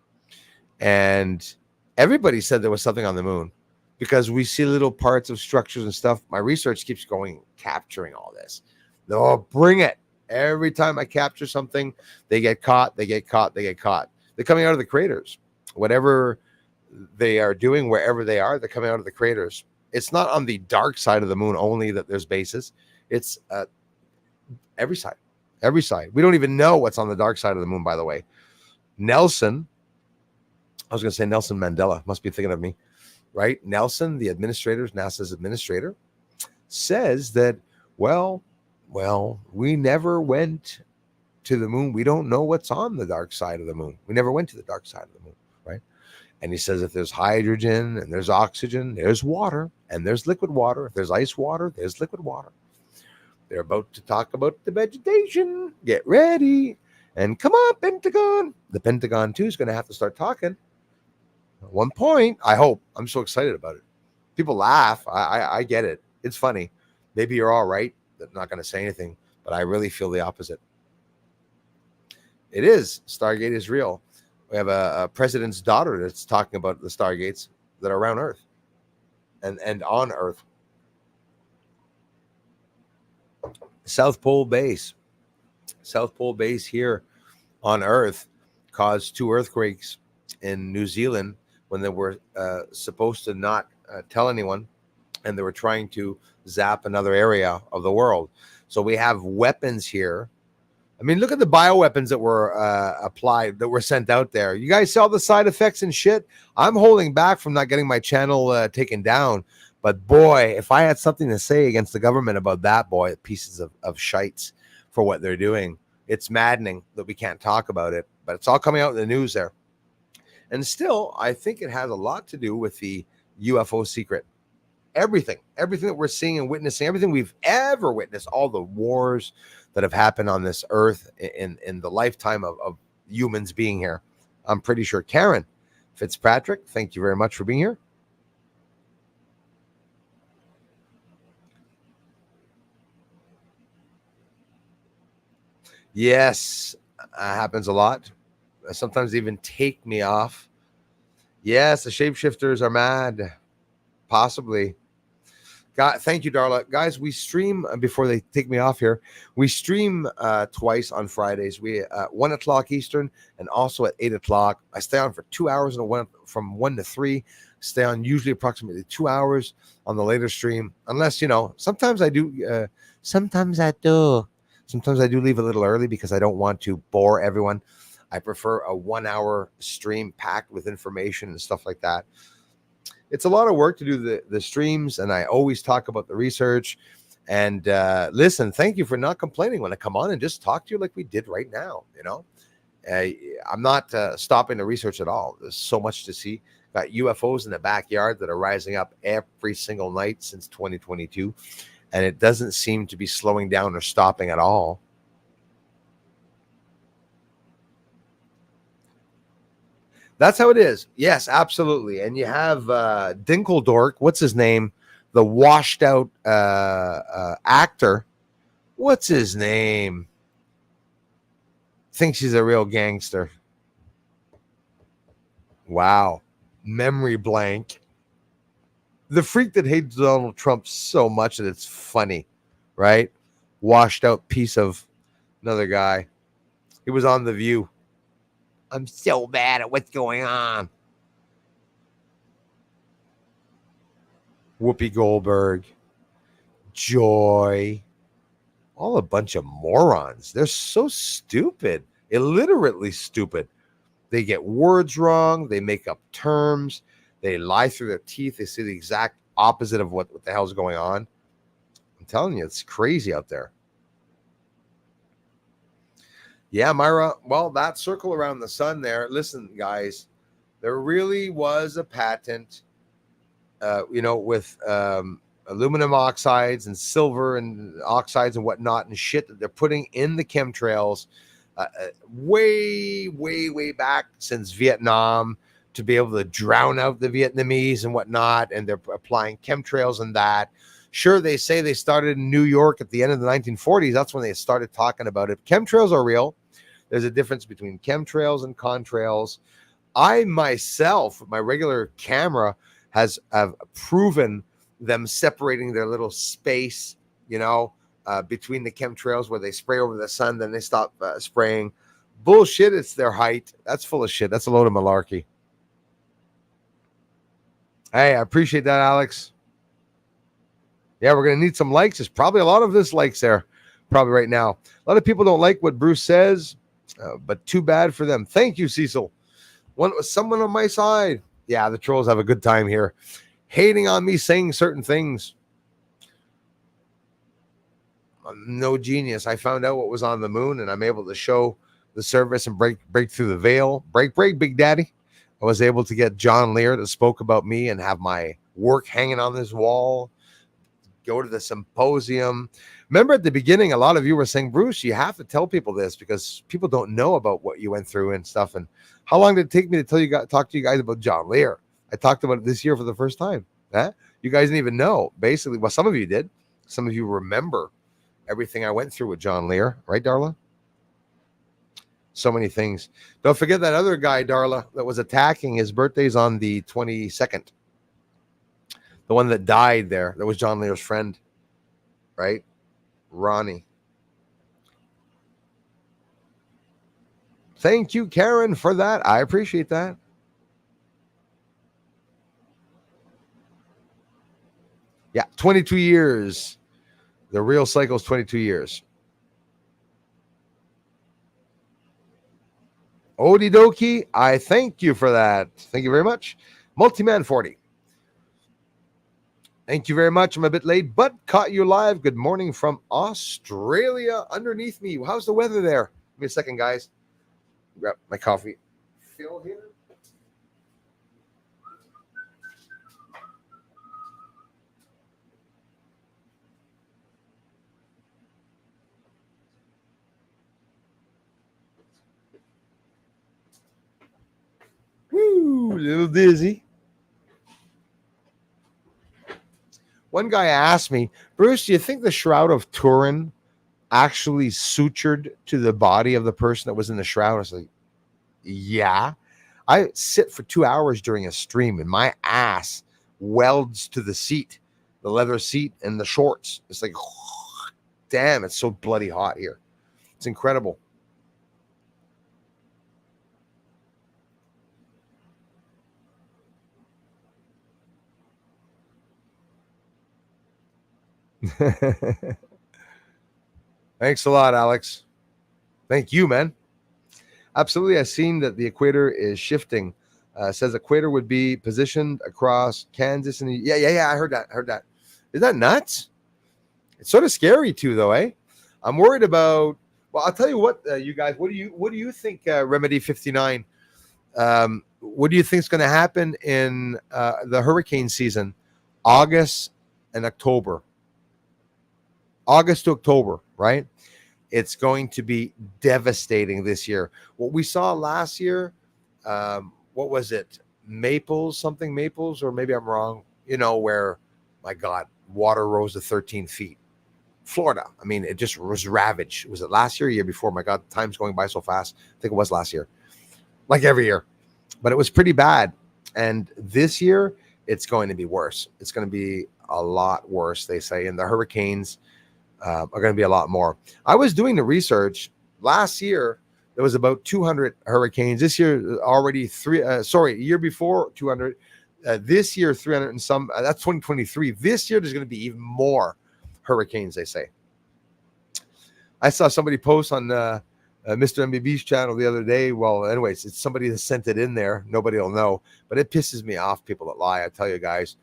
And everybody said there was something on the moon because we see little parts of structures and stuff. My research keeps going, capturing all this. They'll bring it. Every time I capture something, they get caught, they get caught, they get caught. They're coming out of the craters. Whatever they are doing, wherever they are, they're coming out of the craters. It's not on the dark side of the moon only that there's bases. It's every side. Every side. We don't even know what's on the dark side of the moon, by the way. Nelson, I was going to say Nelson Mandela, must be thinking of me, right? Nelson, the administrator, NASA's administrator, says that, well, we never went to the moon. We don't know what's on the dark side of the moon. We never went to the dark side of the moon, right? And he says if there's hydrogen and there's oxygen, there's water, and there's liquid water. If there's ice water, there's liquid water. They're about to talk about the vegetation. Get ready. And come on, Pentagon. The Pentagon, too, is going to have to start talking. At one point, I hope. I'm so excited about it. People laugh. I get it. It's funny. Maybe you're all right. I'm not going to say anything, but I really feel the opposite. It is. Stargate is real. We have a president's daughter that's talking about the Stargates that are around Earth and on Earth. South Pole Base. South Pole Base here on Earth caused 2 earthquakes in New Zealand when they were supposed to not tell anyone, and they were trying to zap another area of the world. So we have weapons here. I mean, look at the bioweapons that were applied, that were sent out there. You guys saw the side effects and shit. I'm holding back from not getting my channel taken down. But boy, if I had something to say against the government about that, boy, pieces of shites for what they're doing. It's maddening that we can't talk about it, but it's all coming out in the news there. And still, I think it has a lot to do with the UFO secret. Everything that we're seeing and witnessing, everything we've ever witnessed, all the wars that have happened on this earth in the lifetime of humans being here. I'm pretty sure. Karen Fitzpatrick, thank you very much for being here. Yes, happens a lot. Sometimes they even take me off. Yes, the shapeshifters are mad. Possibly. God, thank you, Darla. Guys, we stream before they take me off here. We stream twice on Fridays. We 1 o'clock Eastern and also at 8 o'clock. I stay on for 2 hours and from 1 to 3. Stay on usually approximately 2 hours on the later stream, unless sometimes I do. Sometimes I do leave a little early because I don't want to bore everyone. I prefer a 1 hour stream packed with information and stuff like that. It's a lot of work to do the streams, and I always talk about the research. And listen, thank you for not complaining when I come on and just talk to you like we did right now. I'm not stopping the research at all. There's so much to see. Got UFOs in the backyard that are rising up every single night since 2022, and it doesn't seem to be slowing down or stopping at all. That's how it is. Yes, absolutely. And you have Dinkeldork, what's his name? The washed out actor. What's his name? Thinks he's a real gangster. Wow. Memory blank. The freak that hates Donald Trump so much that it's funny, right? Washed out piece of another guy. He was on The View. I'm so bad at what's going on. Whoopi Goldberg, Joy, all a bunch of morons. They're so stupid, illiterately stupid. They get words wrong. They make up terms. They lie through their teeth. They say the exact opposite of what the hell's going on. I'm telling you, it's crazy out there. Yeah, Myra. Well, that circle around the sun there. Listen, guys, there really was a patent, with aluminum oxides and silver and oxides and whatnot and shit that they're putting in the chemtrails way, way, way back since Vietnam to be able to drown out the Vietnamese and whatnot. And they're applying chemtrails and that. Sure, they say they started in New York at the end of the 1940s. That's when they started talking about it. Chemtrails are real. There's a difference between chemtrails and contrails. I myself, my regular camera, have proven them separating their little space, between the chemtrails where they spray over the sun, then they stop spraying. Bullshit, it's their height. That's full of shit. That's a load of malarkey. Hey, I appreciate that, Alex. Yeah, we're going to need some likes. There's probably a lot of dislikes there, probably right now. A lot of people don't like what Bruce says, but too bad for them. Thank you, Cecil. Someone on my side. Yeah, the trolls have a good time here, hating on me saying certain things. I'm no genius. I found out what was on the moon, and I'm able to show the service and break through the veil. Break, Big Daddy. I was able to get John Lear that spoke about me and have my work hanging on this wall. go to the symposium. Remember at the beginning, a lot of you were saying, Bruce, you have to tell people this because people don't know about what you went through and stuff. And how long did it take me to talk to you guys about John Lear? I talked about it this year for the first time. Huh? You guys didn't even know. Basically, well, some of you did. Some of you remember everything I went through with John Lear, right, Darla? So many things. Don't forget that other guy, Darla, that was attacking. His birthday's on the 22nd. The one that died there, that was John Lear's friend, right? Ronnie. Thank you, Karen, for that. I appreciate that. Yeah, 22 years. The real cycle is 22 years. Okie dokie. I thank you for that. Thank you very much. Multiman 40. Thank you very much. I'm a bit late, but caught you live. Good morning from Australia underneath me. How's the weather there? Give me a second, guys. Grab my coffee. Phil here. Woo, a little dizzy. One guy asked me, Bruce, do you think the Shroud of Turin actually sutured to the body of the person that was in the shroud? I was like, yeah. I sit for 2 hours during a stream and my ass welds to the seat, the leather seat and the shorts. It's like, damn, it's so bloody hot here. It's incredible. Thanks a lot, Alex. Thank you, man. Absolutely. I've seen that the equator is shifting. Says equator would be positioned across Kansas and yeah. I heard that. Isn't that nuts? It's sort of scary too, though, eh? I'm worried about. Well, I'll tell you what, you guys. What do you think, Remedy 59? What do you think is going to happen in the hurricane season, August and October? August to October, right? It's going to be devastating this year. What we saw last year, what was it? Maples, or maybe I'm wrong. Where, my God, water rose to 13 feet. Florida. I mean, it just was ravaged. Was it last year or year before? My God, time's going by so fast. I think it was last year, like every year. But it was pretty bad. And this year, it's going to be worse. It's going to be a lot worse, they say. And the hurricanes are going to be a lot more. I was doing the research last year. There was about 200 hurricanes. This year, already year before 200. This year, 300 and some. That's 2023. This year, there's going to be even more hurricanes, they say. I saw somebody post on Mr. MBB's channel the other day. Well, anyways, it's somebody that sent it in there. Nobody will know. But it pisses me off, people that lie. I tell you guys.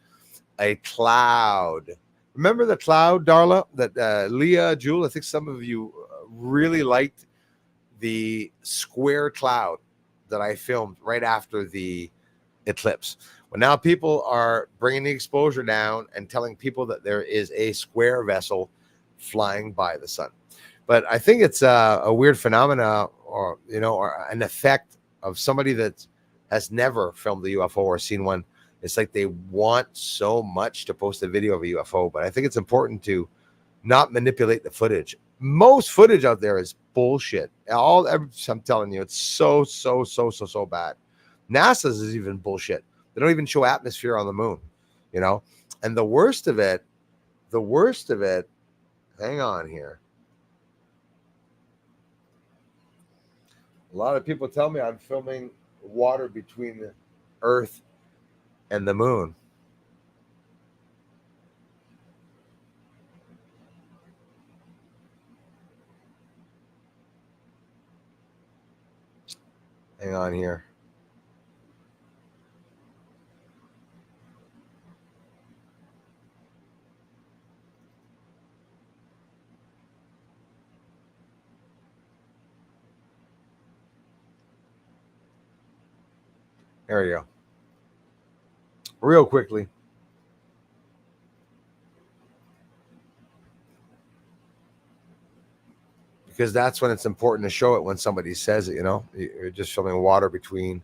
A cloud. Remember the cloud, Darla, that Leah, Jewel, I think some of you really liked the square cloud that I filmed right after the eclipse. Well, now people are bringing the exposure down and telling people that there is a square vessel flying by the sun. But I think it's a weird phenomena or an effect of somebody that has never filmed a UFO or seen one. It's like they want so much to post a video of a UFO, but I think it's important to not manipulate the footage. Most footage out there is bullshit. I'm telling you, it's so bad. NASA's is even bullshit. They don't even show atmosphere on the moon, And the worst of it, hang on here. A lot of people tell me I'm filming water between the Earth and the moon. Hang on here. There you go. Real quickly. because that's when it's important to show it when somebody says it, You're just showing water between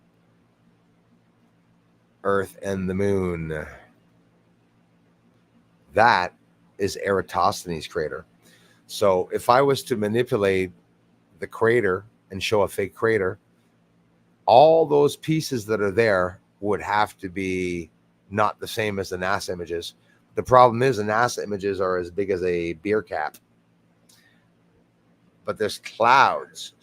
Earth and the moon. That is Eratosthenes crater. So if I was to manipulate the crater and show a fake crater, all those pieces that are there would have to be not the same as the NASA images. The problem is the NASA images are as big as a beer cap. But there's clouds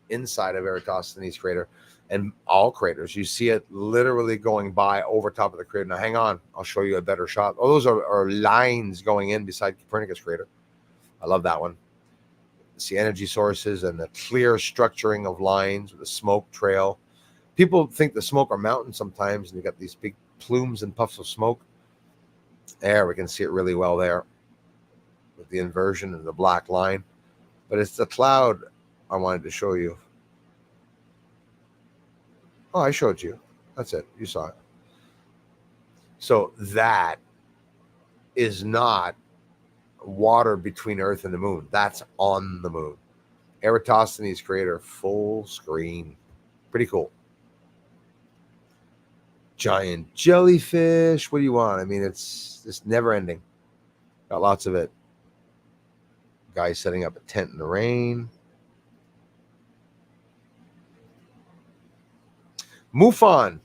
inside of Eratosthenes crater, and all craters. You see it literally going by over top of the crater. Now, hang on. I'll show you a better shot. Oh, those are lines going in beside Copernicus crater. I love that one. See energy sources and the clear structuring of lines with a smoke trail. People think the smoke are mountains sometimes, and you got these big plumes and puffs of smoke. There, we can see it really well there with the inversion and the black line. But it's the cloud I wanted to show you. Oh, I showed you. That's it. You saw it. So that is not water between Earth and the moon. That's on the moon. Eratosthenes crater, full screen. Pretty cool. Giant jellyfish. What do you want? I mean, it's just never ending. Got lots of it. Guy setting up a tent in the rain. MUFON,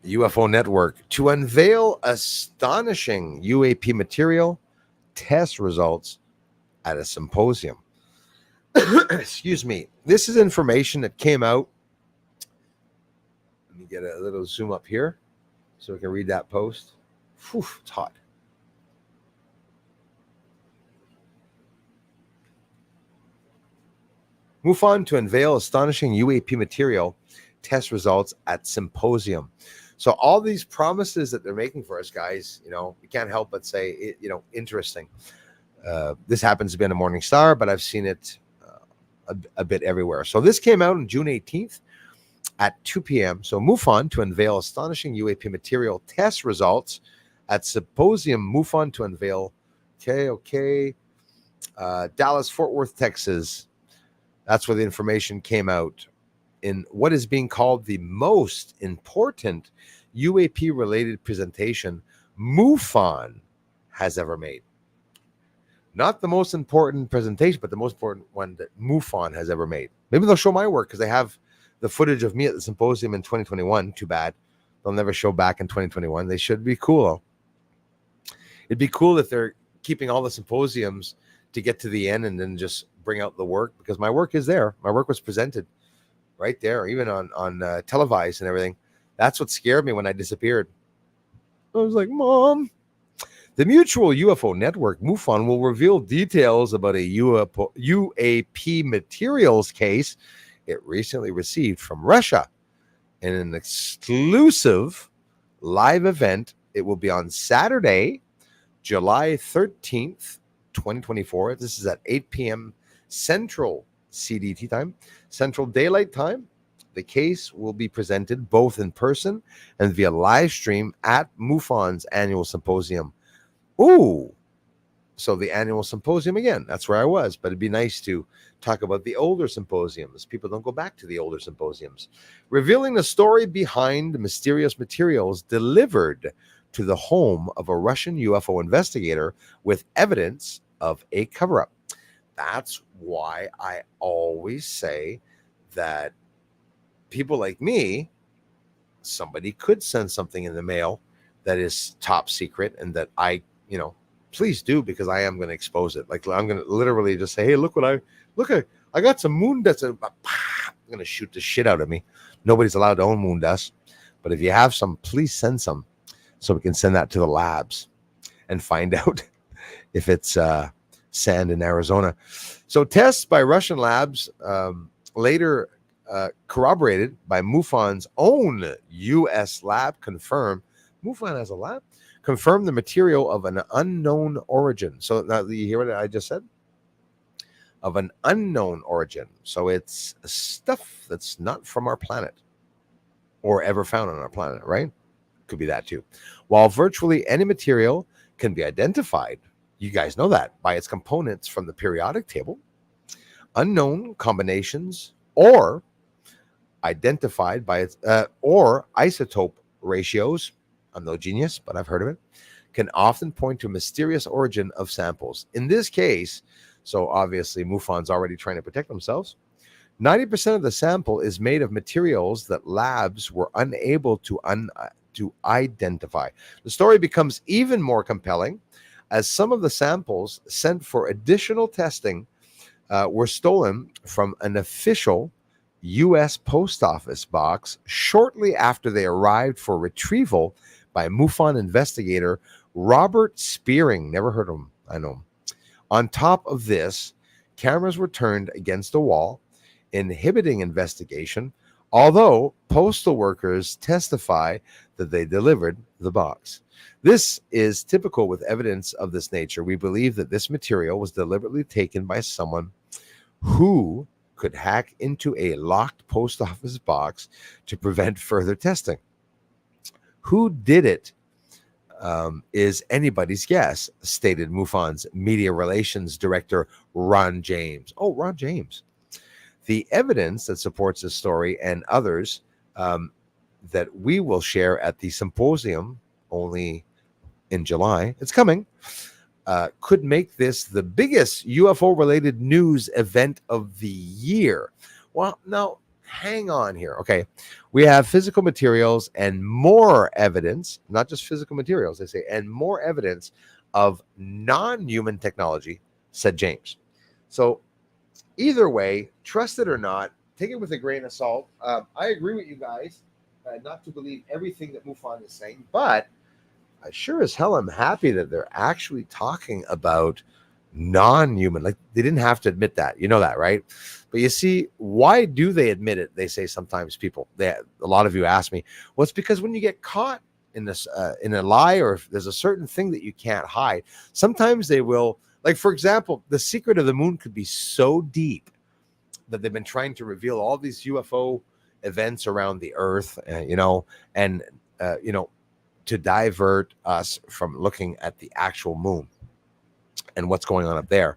UFO network, to unveil astonishing UAP material test results at a symposium. Excuse me. This is information that came out. Let me get a little zoom up here so we can read that post. Whew, it's hot. MUFON to unveil astonishing UAP material test results at symposium. So all these promises that they're making for us, guys, we can't help but say, interesting. This happens to be on the Morning Star, but I've seen it a bit everywhere. So this came out on June 18th at 2 p.m. So MUFON to unveil astonishing UAP material test results at symposium. MUFON to unveil. Okay. Dallas, Fort Worth, Texas. That's where the information came out in what is being called the most important UAP-related presentation MUFON has ever made. Not the most important presentation, but the most important one that MUFON has ever made. Maybe they'll show my work because they have the footage of me at the symposium in 2021. Too bad. They'll never show back in 2021. They should be cool, though. It'd be cool if they're keeping all the symposiums to get to the end and then just bring out the work, because my work is there. My work was presented right there, even on televised and everything. That's what scared me when I disappeared. I was like, Mom. The Mutual UFO Network, MUFON, will reveal details about a UAP materials case it recently received from Russia in an exclusive live event. It will be on Saturday, July 13th, 2024. This is at 8 p.m. Central CDT time, Central Daylight Time. The case will be presented both in person and via live stream at MUFON's annual symposium. Ooh, so the annual symposium again, that's where I was, but it'd be nice to talk about the older symposiums. People don't go back to the older symposiums. Revealing the story behind the mysterious materials delivered to the home of a Russian UFO investigator with evidence of a cover-up. That's why I always say that people like me, somebody could send something in the mail that is top secret and that I, please do, because I am going to expose it. Like, I'm going to literally just say, hey, look I got some moon dust. I'm going to shoot the shit out of me. Nobody's allowed to own moon dust. But if you have some, please send some so we can send that to the labs and find out if it's sand in Arizona. So tests by Russian labs later corroborated by MUFON's own U.S. lab confirmed. MUFON has a lab? Confirmed the material of an unknown origin. So now you hear what I just said? Of an unknown origin. So it's stuff that's not from our planet or ever found on our planet, right? Could be that too. While virtually any material can be identified You guys know that by its components from the periodic table, unknown combinations, or identified by its or isotope ratios. I'm no genius, but I've heard of it. Can often point to a mysterious origin of samples. In this case, so obviously MUFON's already trying to protect themselves. 90% of the sample is made of materials that labs were unable to identify. The story becomes even more compelling as some of the samples sent for additional testing were stolen from an official U.S. post office box shortly after they arrived for retrieval by MUFON investigator Robert Spearing. Never heard of him, I know. On top of this, cameras were turned against a wall, inhibiting investigation, although postal workers testify that they delivered the box. This is typical with evidence of this nature. We believe that this material was deliberately taken by someone who could hack into a locked post office box to prevent further testing. Who did it is anybody's guess, stated MUFON's media relations director, Ron James. Oh, Ron James. The evidence that supports this story and others that we will share at the symposium only in July, it's coming, could make this the biggest UFO-related news event of the year. Well, now, hang on here, okay? We have physical materials and more evidence, not just physical materials, they say, and more evidence of non-human technology, said James. So either way, trust it or not, take it with a grain of salt. I agree with you guys, not to believe everything that MUFON is saying, but I sure as hell am happy that they're actually talking about non-human. Like, they didn't have to admit that. You know that, right? But you see, why do they admit it? They say sometimes people, a lot of you ask me, well, it's because when you get caught in this, in a lie, or if there's a certain thing that you can't hide, sometimes they will, like, for example, the secret of the moon could be so deep that they've been trying to reveal all these UFO events around the earth, and to divert us from looking at the actual moon and what's going on up there.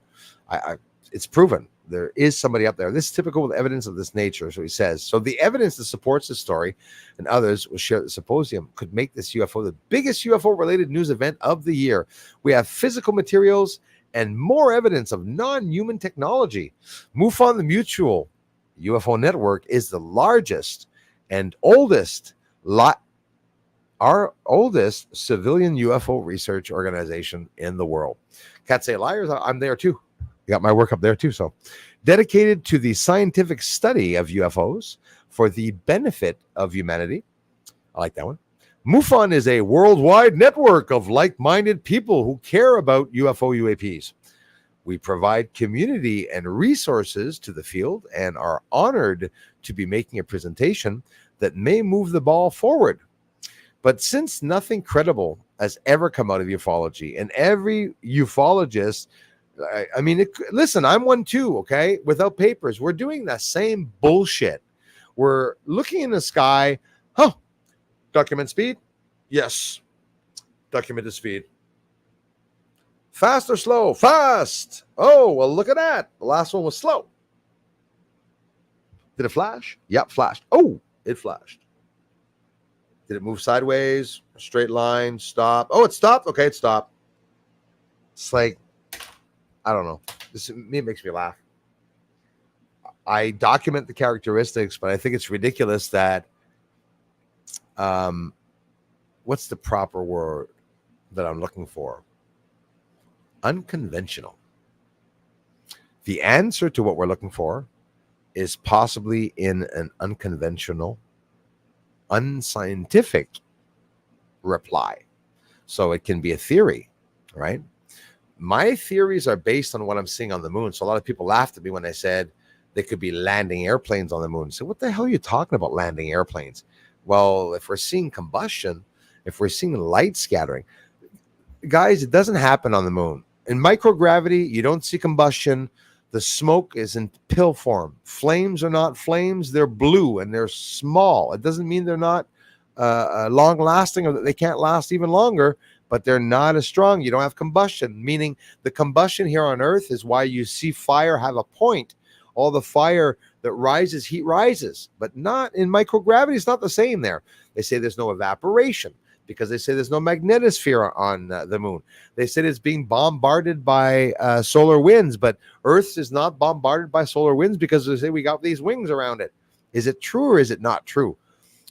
It's proven there is somebody up there. This is typical with evidence of this nature, so he says. So the evidence that supports this story and others will share at the symposium could make this UFO the biggest UFO-related news event of the year. We have physical materials and more evidence of non-human technology. MUFON, the Mutual UFO Network, is the largest and oldest our oldest civilian UFO research organization in the world. Can't say liars. I'm there too. I got my work up there too. So, dedicated to the scientific study of UFOs for the benefit of humanity. I like that one. MUFON is a worldwide network of like-minded people who care about UFO UAPs. We provide community and resources to the field and are honored to be making a presentation that may move the ball forward. But since nothing credible has ever come out of ufology, and every ufologist, listen, I'm one too, okay? Without papers, we're doing the same bullshit. We're looking in the sky. Document speed? Yes. Documented speed. Fast or slow? Fast. Oh, well, look at that. The last one was slow. Did it flash? Yep, flashed. Oh, it flashed. Did it move sideways? Straight line? Stop? Oh, it stopped? Okay, it stopped. It's like, I don't know. It makes me laugh. I document the characteristics, but I think it's ridiculous that, what's the proper word that I'm looking for? Unconventional. The answer to what we're looking for is possibly in an unconventional, unscientific reply. So it can be a theory, right? My theories are based on what I'm seeing on the moon. So a lot of people laughed at me when I said they could be landing airplanes on the moon. So what the hell are you talking about, landing airplanes? Well, if we're seeing combustion, if we're seeing light scattering, guys, it doesn't happen on the moon. In microgravity, you don't see combustion. The smoke is in pill form. Flames are not flames. They're blue and they're small. It doesn't mean they're not long lasting or that they can't last even longer, but they're not as strong. You don't have combustion, meaning the combustion here on Earth is why you see fire have a point. All the fire that rises, heat rises, but not in microgravity. It's not the same there. They say there's no evaporation because they say there's no magnetosphere on the moon. They said it's being bombarded by solar winds, but Earth is not bombarded by solar winds because they say we got these wings around it. Is it true or is it not true?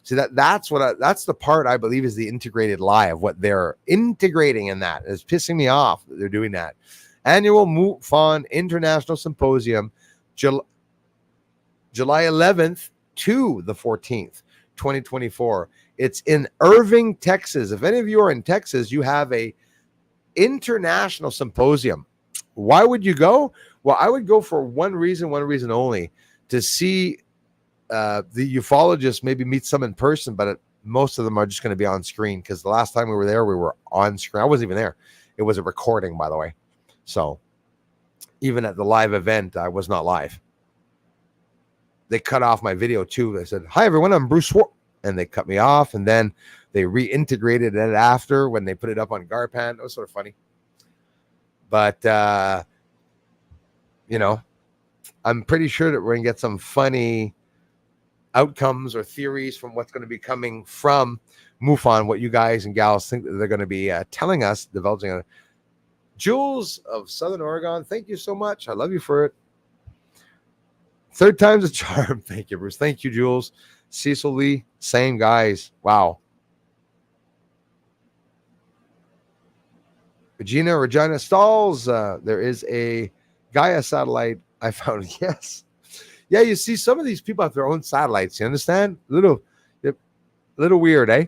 See, that's the part I believe is the integrated lie of what they're integrating in that. It's pissing me off that they're doing that. Annual MUFON International Symposium, July 11th to the 14th, 2024. It's in Irving, Texas. If any of you are in Texas, you have a international symposium. Why would you go? Well, I would go for one reason only, to see the ufologists, maybe meet some in person, but most of them are just going to be on screen, because the last time we were there, we were on screen. I wasn't even there. It was a recording, by the way. So even at the live event, I was not live. They cut off my video too. They said, "Hi everyone, I'm Bruce Swart," and they cut me off, and then they reintegrated it after when they put it up on Garpan. It was sort of funny. But I'm pretty sure that we're gonna get some funny outcomes or theories from what's going to be coming from MUFON, what you guys and gals think that they're going to be telling us, divulging. Jules of Southern Oregon, thank you so much. I love you for it. Third time's a charm. Thank you, Bruce. Thank you, Jules. Cecil Lee, same guys. Wow. Regina Stalls, there is a Gaia satellite I found. Yes. Yeah, you see, some of these people have their own satellites. You understand? Little weird, eh?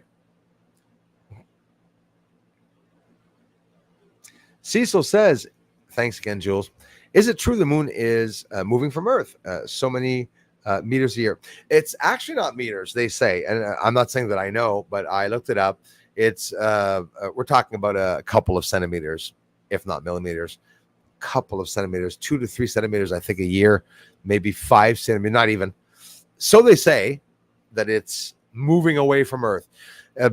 Cecil says, thanks again, Jules. Is it true the moon is moving from Earth so many meters a year? It's actually not meters, they say. And I'm not saying that I know, but I looked it up. It's we're talking about a couple of centimeters, if not millimeters. Couple of centimeters, 2 to 3 centimeters, I think, a year, maybe 5 centimeters, not even. So they say that it's moving away from Earth.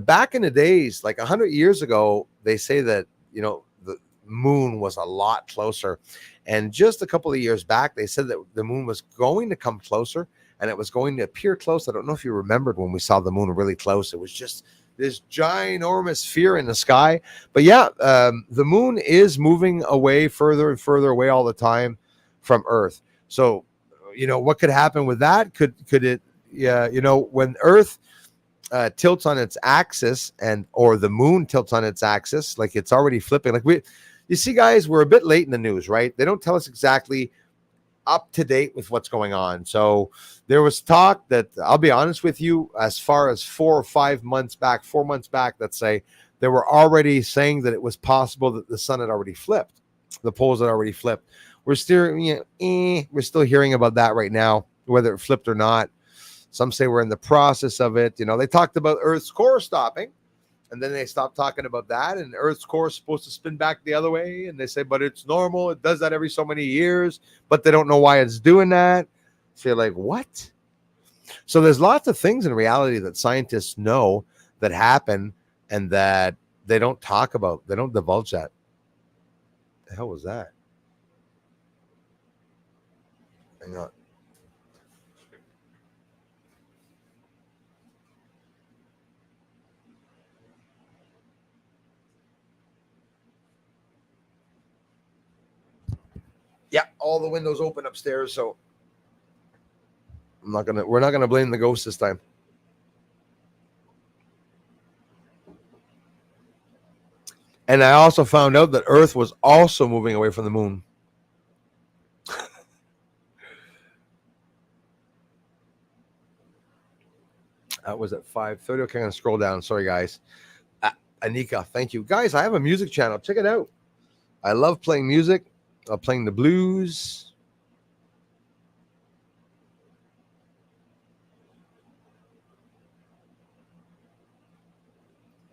Back in the days, like 100 years ago, they say that, the moon was a lot closer. And just a couple of years back, they said that the moon was going to come closer and it was going to appear close. I don't know if you remembered when we saw the moon really close. It was just this ginormous sphere in the sky. But yeah, the moon is moving away further and further away all the time from Earth. So, what could happen with that? Could it, when Earth tilts on its axis or the moon tilts on its axis, like it's already flipping. Like you see, guys, we're a bit late in the news, right? They don't tell us exactly up to date with what's going on. So there was talk that, I'll be honest with you, as far as 4 months back, let's say, they were already saying that it was possible that the sun had already flipped. The poles had already flipped. We're still hearing about that right now, whether it flipped or not. Some say we're in the process of it. They talked about Earth's core stopping, and then they stopped talking about that, and Earth's core is supposed to spin back the other way, and they say, but it's normal. It does that every so many years, but they don't know why it's doing that. So you're like, what? So there's lots of things in reality that scientists know that happen and that they don't talk about. They don't divulge that. The hell was that? Hang on. Yeah, all the windows open upstairs, so we're not gonna blame the ghost this time. And I also found out that Earth was also moving away from the moon. That was at 5:30. Okay, I'm gonna scroll down. Sorry, guys. Anika, thank you, guys. I have a music channel. Check it out. I love playing music. Playing the blues.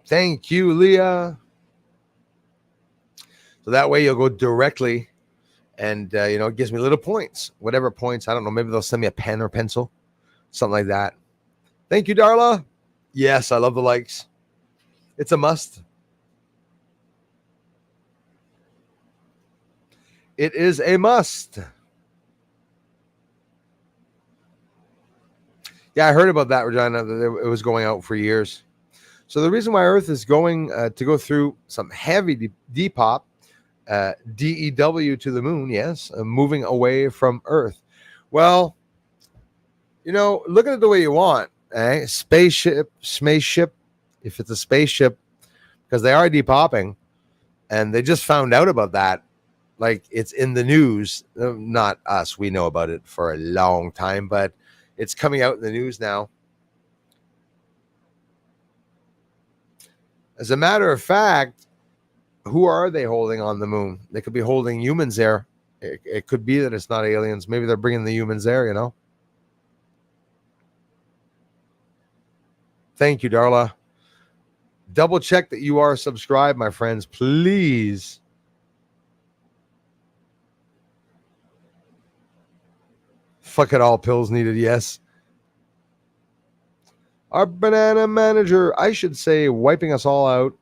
Thank you, Leah. So that way you'll go directly, and it gives me little points, whatever points. I don't know. Maybe they'll send me a pen or pencil, something like that. Thank you, Darla. Yes, I love the likes. It's a must. It is a must. Yeah, I heard about that, Regina. It was going out for years. So the reason why Earth is going to go through some heavy depop, DEW to the moon, yes, moving away from Earth. Well, look at it the way you want. Spaceship, if it's a spaceship, because they are depopping, and they just found out about that. Like, it's in the news. Not us. We know about it for a long time, but it's coming out in the news now. As a matter of fact, who are they holding on the moon? They could be holding humans there. It could be that it's not aliens. Maybe they're bringing the humans there, Thank you, Darla. Double check that you are subscribed, my friends, please. Fuck it all, pills needed, yes. Our banana manager, I should say, wiping us all out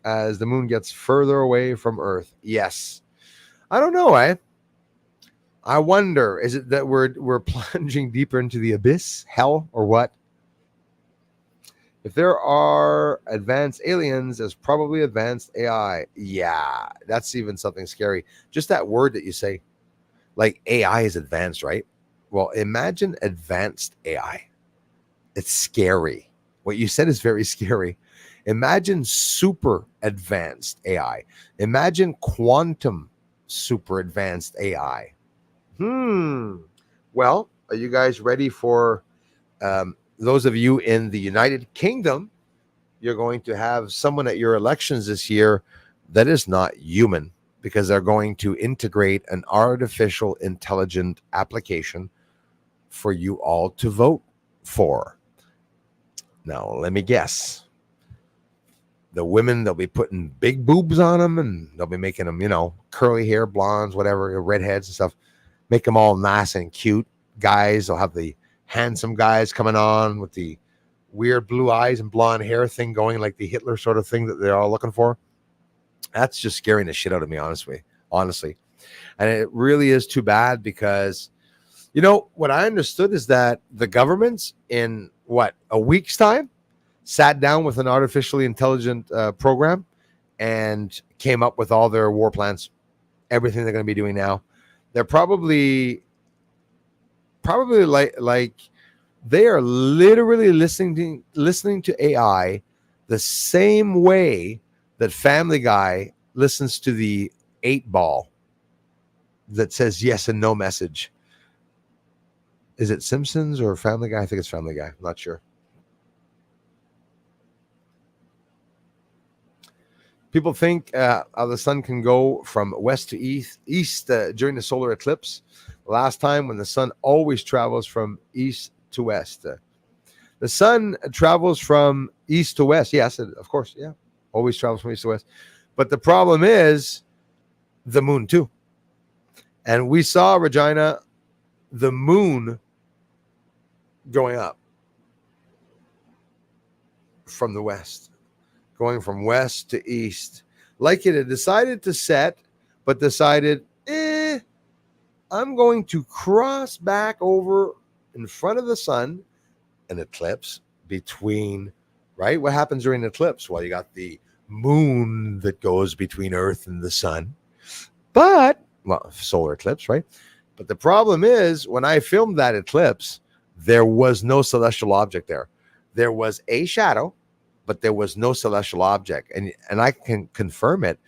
as the moon gets further away from Earth. Yes. I don't know, I wonder, is it that we're plunging deeper into the abyss, hell, or what? If there are advanced aliens, there's probably advanced AI. Yeah, that's even something scary. Just that word that you say, like AI is advanced, right? Well, imagine advanced AI. It's scary. What you said is very scary. Imagine super advanced AI. Imagine quantum super advanced AI. Well, are you guys ready for those of you in the United Kingdom? You're going to have someone at your elections this year that is not human, because they're going to integrate an artificial intelligent application for you all to vote for. Now, let me guess. The women, they'll be putting big boobs on them, and they'll be making them, curly hair, blondes, whatever, redheads and stuff. Make them all nice and cute. Guys, they'll have the handsome guys coming on with the weird blue eyes and blonde hair thing going, like the Hitler sort of thing that they're all looking for. That's just scaring the shit out of me, honestly. And it really is too bad, because, what I understood is that the governments in a week's time sat down with an artificially intelligent program and came up with all their war plans, everything they're going to be doing now. They're probably like they are literally listening to AI the same way that Family Guy listens to the 8-ball that says yes and no message. Is it Simpsons or Family Guy? I think it's Family Guy. I'm not sure. People think the sun can go from west to east during the solar eclipse. Last time, when the sun always travels from east to west. The sun travels from east to west. Yes, of course. Yeah, always travels from east to west. But the problem is the moon too. And we saw, Regina, the moon going up from the west, going from west to east, like it had decided to set, but decided, I'm going to cross back over in front of the sun, an eclipse between, right? What happens during an eclipse? Well, you got the moon that goes between Earth and the sun, solar eclipse, right? But the problem is, when I filmed that eclipse, there was no celestial object there. There was a shadow, but there was no celestial object. And I can confirm it,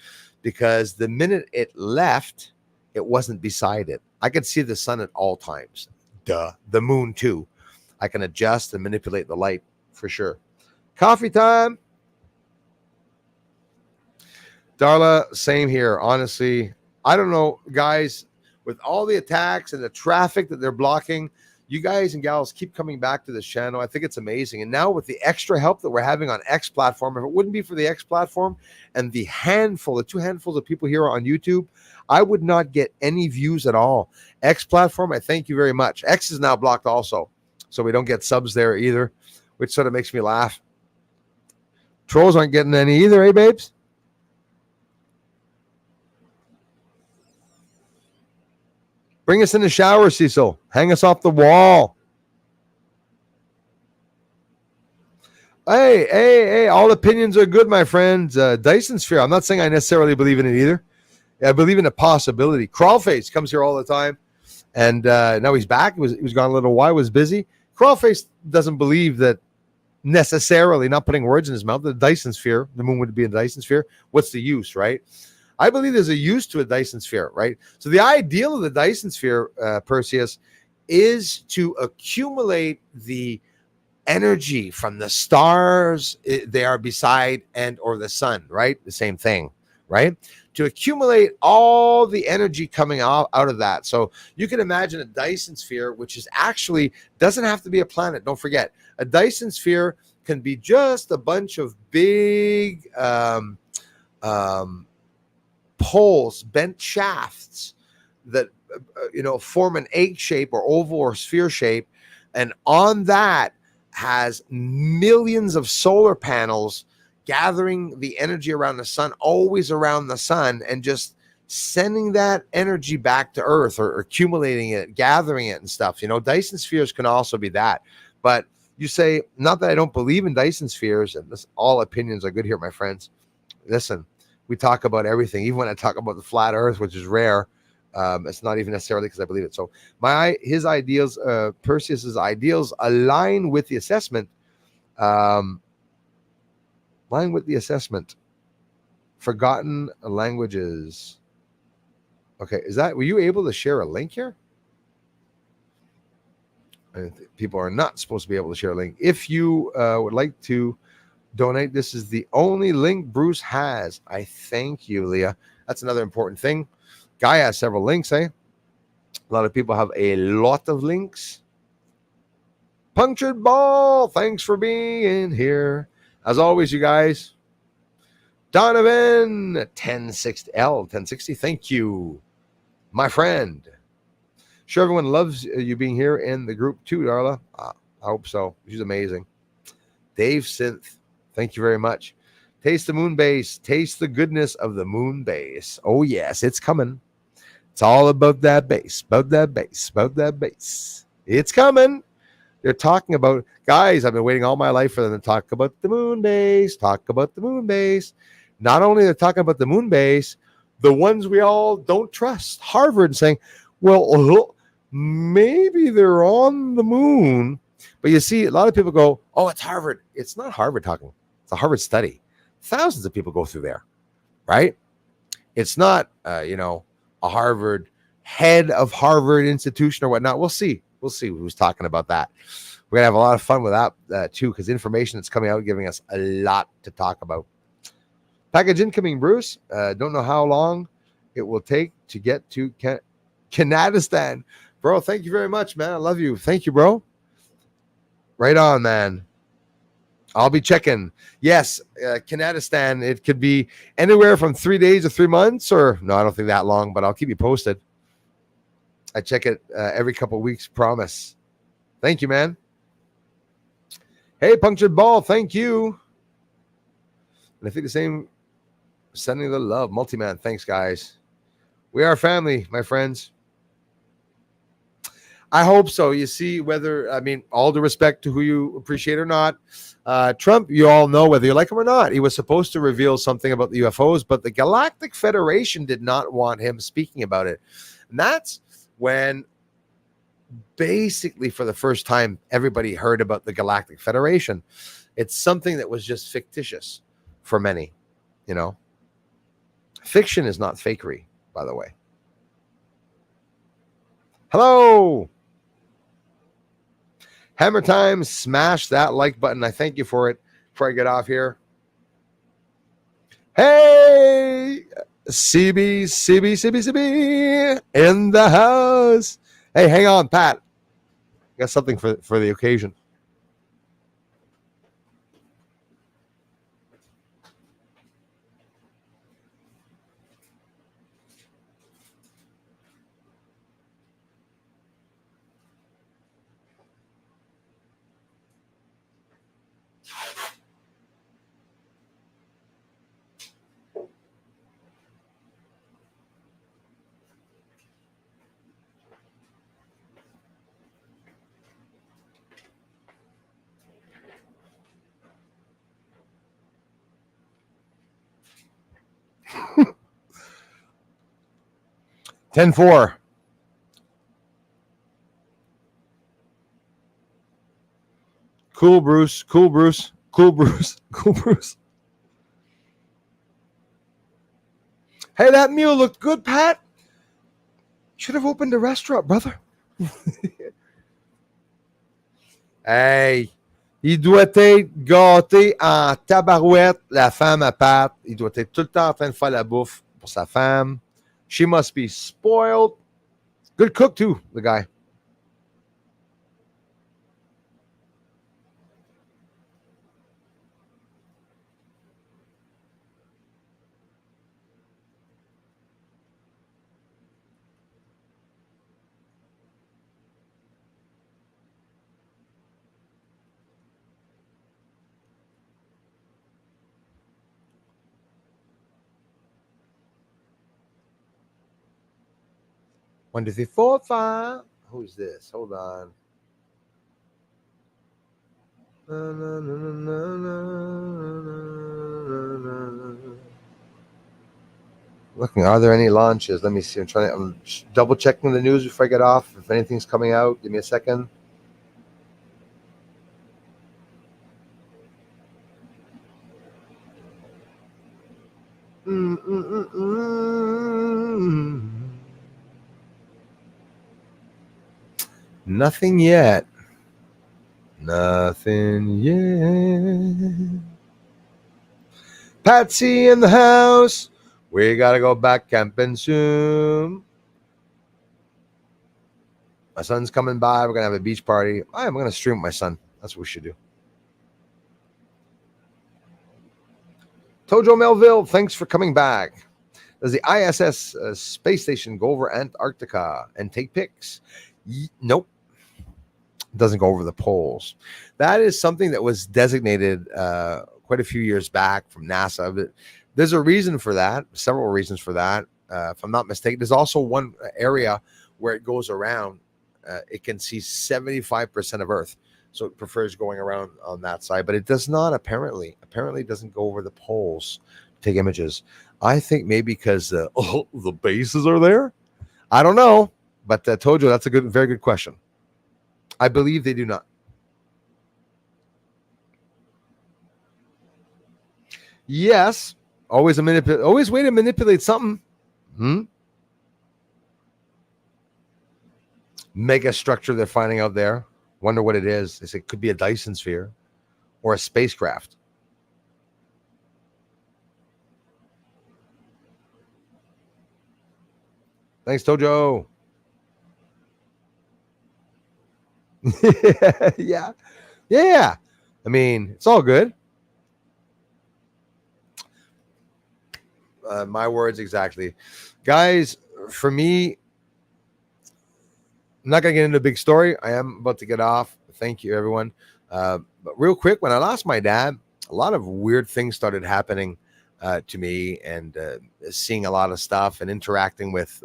because the minute it left, it wasn't beside it. I could see the sun at all times. The moon too. I can adjust and manipulate the light for sure. Coffee time. Darla, same here. Honestly, I don't know, guys, with all the attacks and the traffic that they're blocking, you guys and gals keep coming back to this channel. I think it's amazing. And now with the extra help that we're having on X platform, if it wouldn't be for the X platform and the two handfuls of people here on YouTube, I would not get any views at all. X platform, I thank you very much. X is now blocked also, so we don't get subs there either, which sort of makes me laugh. Trolls aren't getting any either, eh, babes? Bring us in the shower, Cecil. Hang us off the wall. Hey, all opinions are good, my friends. Dyson Sphere, I'm not saying I necessarily believe in it either. I believe in a possibility. Crawlface comes here all the time, and now he's back. He was gone a little while, was busy. Crawlface doesn't believe that necessarily, not putting words in his mouth, the Dyson Sphere, the moon would be a Dyson Sphere. What's the use, right? I believe there's a use to a Dyson Sphere, right? So the ideal of the Dyson Sphere, Perseus, is to accumulate the energy from the stars they are beside and or the sun, right? The same thing, right? To accumulate all the energy coming out of that. So you can imagine a Dyson Sphere, which is actually doesn't have to be a planet. Don't forget, a Dyson Sphere can be just a bunch of big poles, bent shafts that form an egg shape or oval or sphere shape, and on that has millions of solar panels gathering the energy around the sun, always around the sun, and just sending that energy back to Earth or accumulating it, gathering it and stuff. Dyson spheres can also be that. But you say, not that I don't believe in Dyson spheres, and all opinions are good here, my friends. Listen, we talk about everything, even when I talk about the flat Earth, which is rare. It's not even necessarily because I believe it. So his ideals, Perseus's ideals, align with the assessment. Forgotten languages. Okay, were you able to share a link here? People are not supposed to be able to share a link. If you would like to donate, this is the only link Bruce has. I thank you, Leah. That's another important thing. Guy has several links, eh? A lot of people have a lot of links. Punctured Ball, thanks for being here. As always, you guys. Donovan, 1060, thank you, my friend. Sure, everyone loves you being here in the group too, Darla. I hope so. She's amazing. Dave Synth, thank you very much. Taste the moon base. Taste the goodness of the moon base. Oh, yes, it's coming. It's all about that base, about that base, about that base. It's coming. They're talking about, guys, I've been waiting all my life for them to talk about the moon base, talk about the moon base. Not only they're talking about the moon base, the ones we all don't trust, Harvard, saying, well, maybe they're on the moon. But you see, a lot of people go, oh, it's Harvard. It's not Harvard talking. It's a Harvard study. Thousands of people go through there, right? It's not, a Harvard head of Harvard institution or whatnot. We'll see. We'll see who's talking about that. We're gonna have a lot of fun with that too, because information that's coming out giving us a lot to talk about. Package incoming, Bruce. Don't know how long it will take to get to Canadistan, bro. Thank you very much, man. I love you. Thank you, bro. Right on, man. I'll be checking. Yes, Canadistan. It could be anywhere from 3 days to 3 months, or no, I don't think that long, but I'll keep you posted. I check it every couple of weeks, promise. Thank you, man. Hey, Punctured Ball, thank you. And I think the same, sending the love. Multi-man, thanks, guys. We are family, my friends. I hope so. You see, all due respect to who you appreciate or not, Trump, you all know whether you like him or not. He was supposed to reveal something about the UFOs, but the Galactic Federation did not want him speaking about it. And that's when basically for the first time, everybody heard about the Galactic Federation. It's something that was just fictitious for many, Fiction is not fakery, by the way. Hello. Hammer time, smash that like button. I thank you for it before I get off here. Hey, CB in the house. Hey, hang on, Pat. Got something for the occasion. 10-4. Cool, Bruce. Cool, Bruce. Cool, Bruce. Cool, Bruce. Hey, that meal looked good, Pat. Should have opened a restaurant, brother. Hey, il doit être gâté en tabarouette, la femme à Pat. Il doit être tout le temps en train de faire la bouffe pour sa femme. She must be spoiled. Good cook, too, the guy. One, two, three, four, five. Who's this? Hold on. Looking, are there any launches? Let me see. I'm double checking the news before I get off. If anything's coming out, give me a second. Nothing yet. Nothing yet. Patsy in the house. We gotta go back camping soon. My son's coming by. We're gonna have a beach party. I'm gonna stream with my son. That's what we should do. Tojo Melville, thanks for coming back. Does the ISS space station go over Antarctica and take pics? Nope. It doesn't go over the poles. That is something that was designated quite a few years back from NASA. But there's a reason for that, several reasons for that. If I'm not mistaken, there's also one area where it goes around. It can see 75% of Earth. So it prefers going around on that side, but it does not apparently doesn't go over the poles to take images. I think maybe because the bases are there. I don't know, but Tojo, that's a very good question. I believe they do not. Yes, always way to manipulate something. Megastructure they're finding out there. Wonder what it is. They say it could be a Dyson sphere or a spacecraft. Thanks, Tojo. Yeah. I mean, it's all good. My words exactly. Guys, for me, I'm not going to get into a big story. I am about to get off. Thank you, everyone. But real quick, when I lost my dad, a lot of weird things started happening to me, and seeing a lot of stuff and interacting with,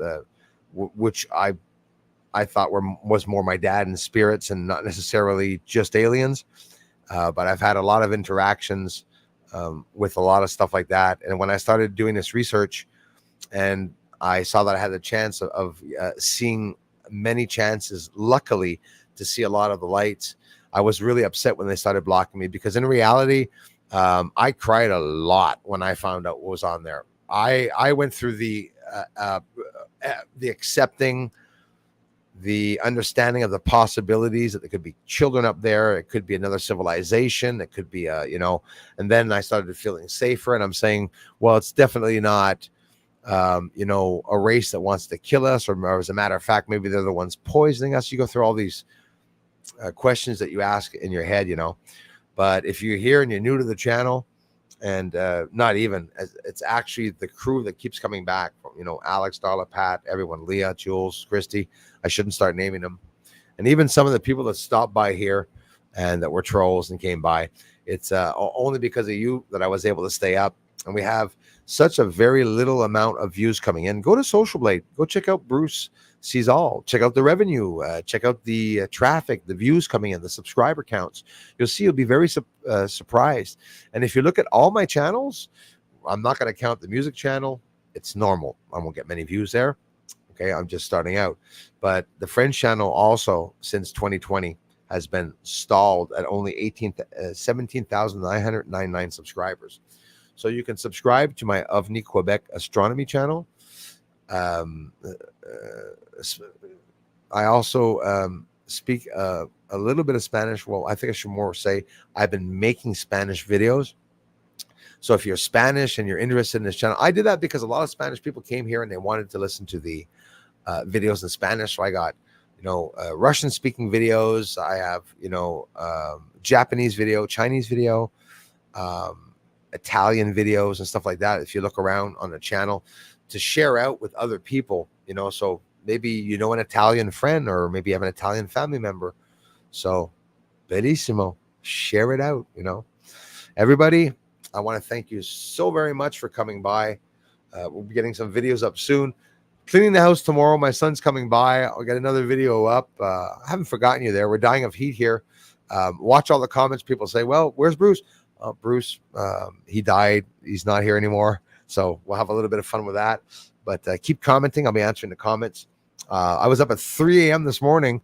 which I thought was more my dad and spirits and not necessarily just aliens. But I've had a lot of interactions with a lot of stuff like that. And when I started doing this research and I saw that I had the chance of seeing many chances, luckily, to see a lot of the lights, I was really upset when they started blocking me, because in reality, I cried a lot when I found out what was on there. I went through the accepting, the understanding of the possibilities that there could be children up there. It could be another civilization. It could be, and then I started feeling safer, and I'm saying, well, it's definitely not, a race that wants to kill us, or as a matter of fact, maybe they're the ones poisoning us. You go through all these questions that you ask in your head, but if you're here and you're new to the channel, and not even, it's actually the crew that keeps coming back, Alex, Darla, Pat, everyone, Leah, Jules, Christy. I shouldn't start naming them. And even some of the people that stopped by here and that were trolls and came by, it's only because of you that I was able to stay up. And we have such a very little amount of views coming in. Go to Social Blade. Go check out Bruce Sees All. Check out the revenue. Check out the traffic, the views coming in, the subscriber counts. You'll be very surprised. And if you look at all my channels, I'm not going to count the music channel. It's normal. I won't get many views there. Okay, I'm just starting out. But the French channel also, since 2020, has been stalled at only 17,999 subscribers. So you can subscribe to my OVNI Quebec astronomy channel. I also speak a little bit of Spanish. Well, I think I should more say I've been making Spanish videos. So if you're Spanish and you're interested in this channel, I did that because a lot of Spanish people came here and they wanted to listen to the videos in Spanish. So I got, Russian speaking videos. I have, Japanese video, Chinese video, Italian videos and stuff like that. If you look around on the channel to share out with other people, so maybe an Italian friend or maybe you have an Italian family member. So bellissimo, share it out, Everybody, I want to thank you so very much for coming by. We'll be getting some videos up soon. Cleaning the house tomorrow. My son's coming by. I'll get another video up. I haven't forgotten you there. We're dying of heat here. Watch all the comments. People say, well, where's Bruce? Bruce, he died. He's not here anymore. So we'll have a little bit of fun with that. But keep commenting. I'll be answering the comments. I was up at 3 a.m. this morning,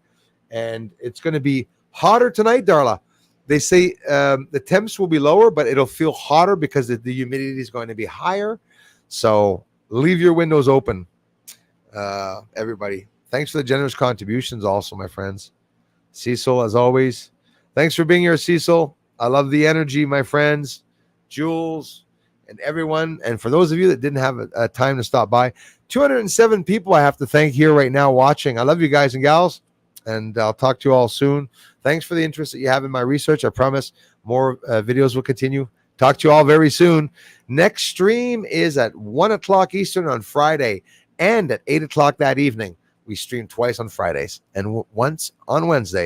and it's going to be hotter tonight, Darla. They say the temps will be lower, but it'll feel hotter because the humidity is going to be higher. So leave your windows open, everybody. Thanks for the generous contributions also, my friends. Cecil, as always, thanks for being here, Cecil. I love the energy, my friends. Jules and everyone. And for those of you that didn't have a time to stop by, 207 people I have to thank here right now watching. I love you guys and gals, and I'll talk to you all soon. Thanks for the interest that you have in my research. I promise more videos will continue. Talk to you all very soon. Next stream is at 1 o'clock Eastern on Friday and at 8 o'clock that evening. We stream twice on Fridays and once on Wednesdays.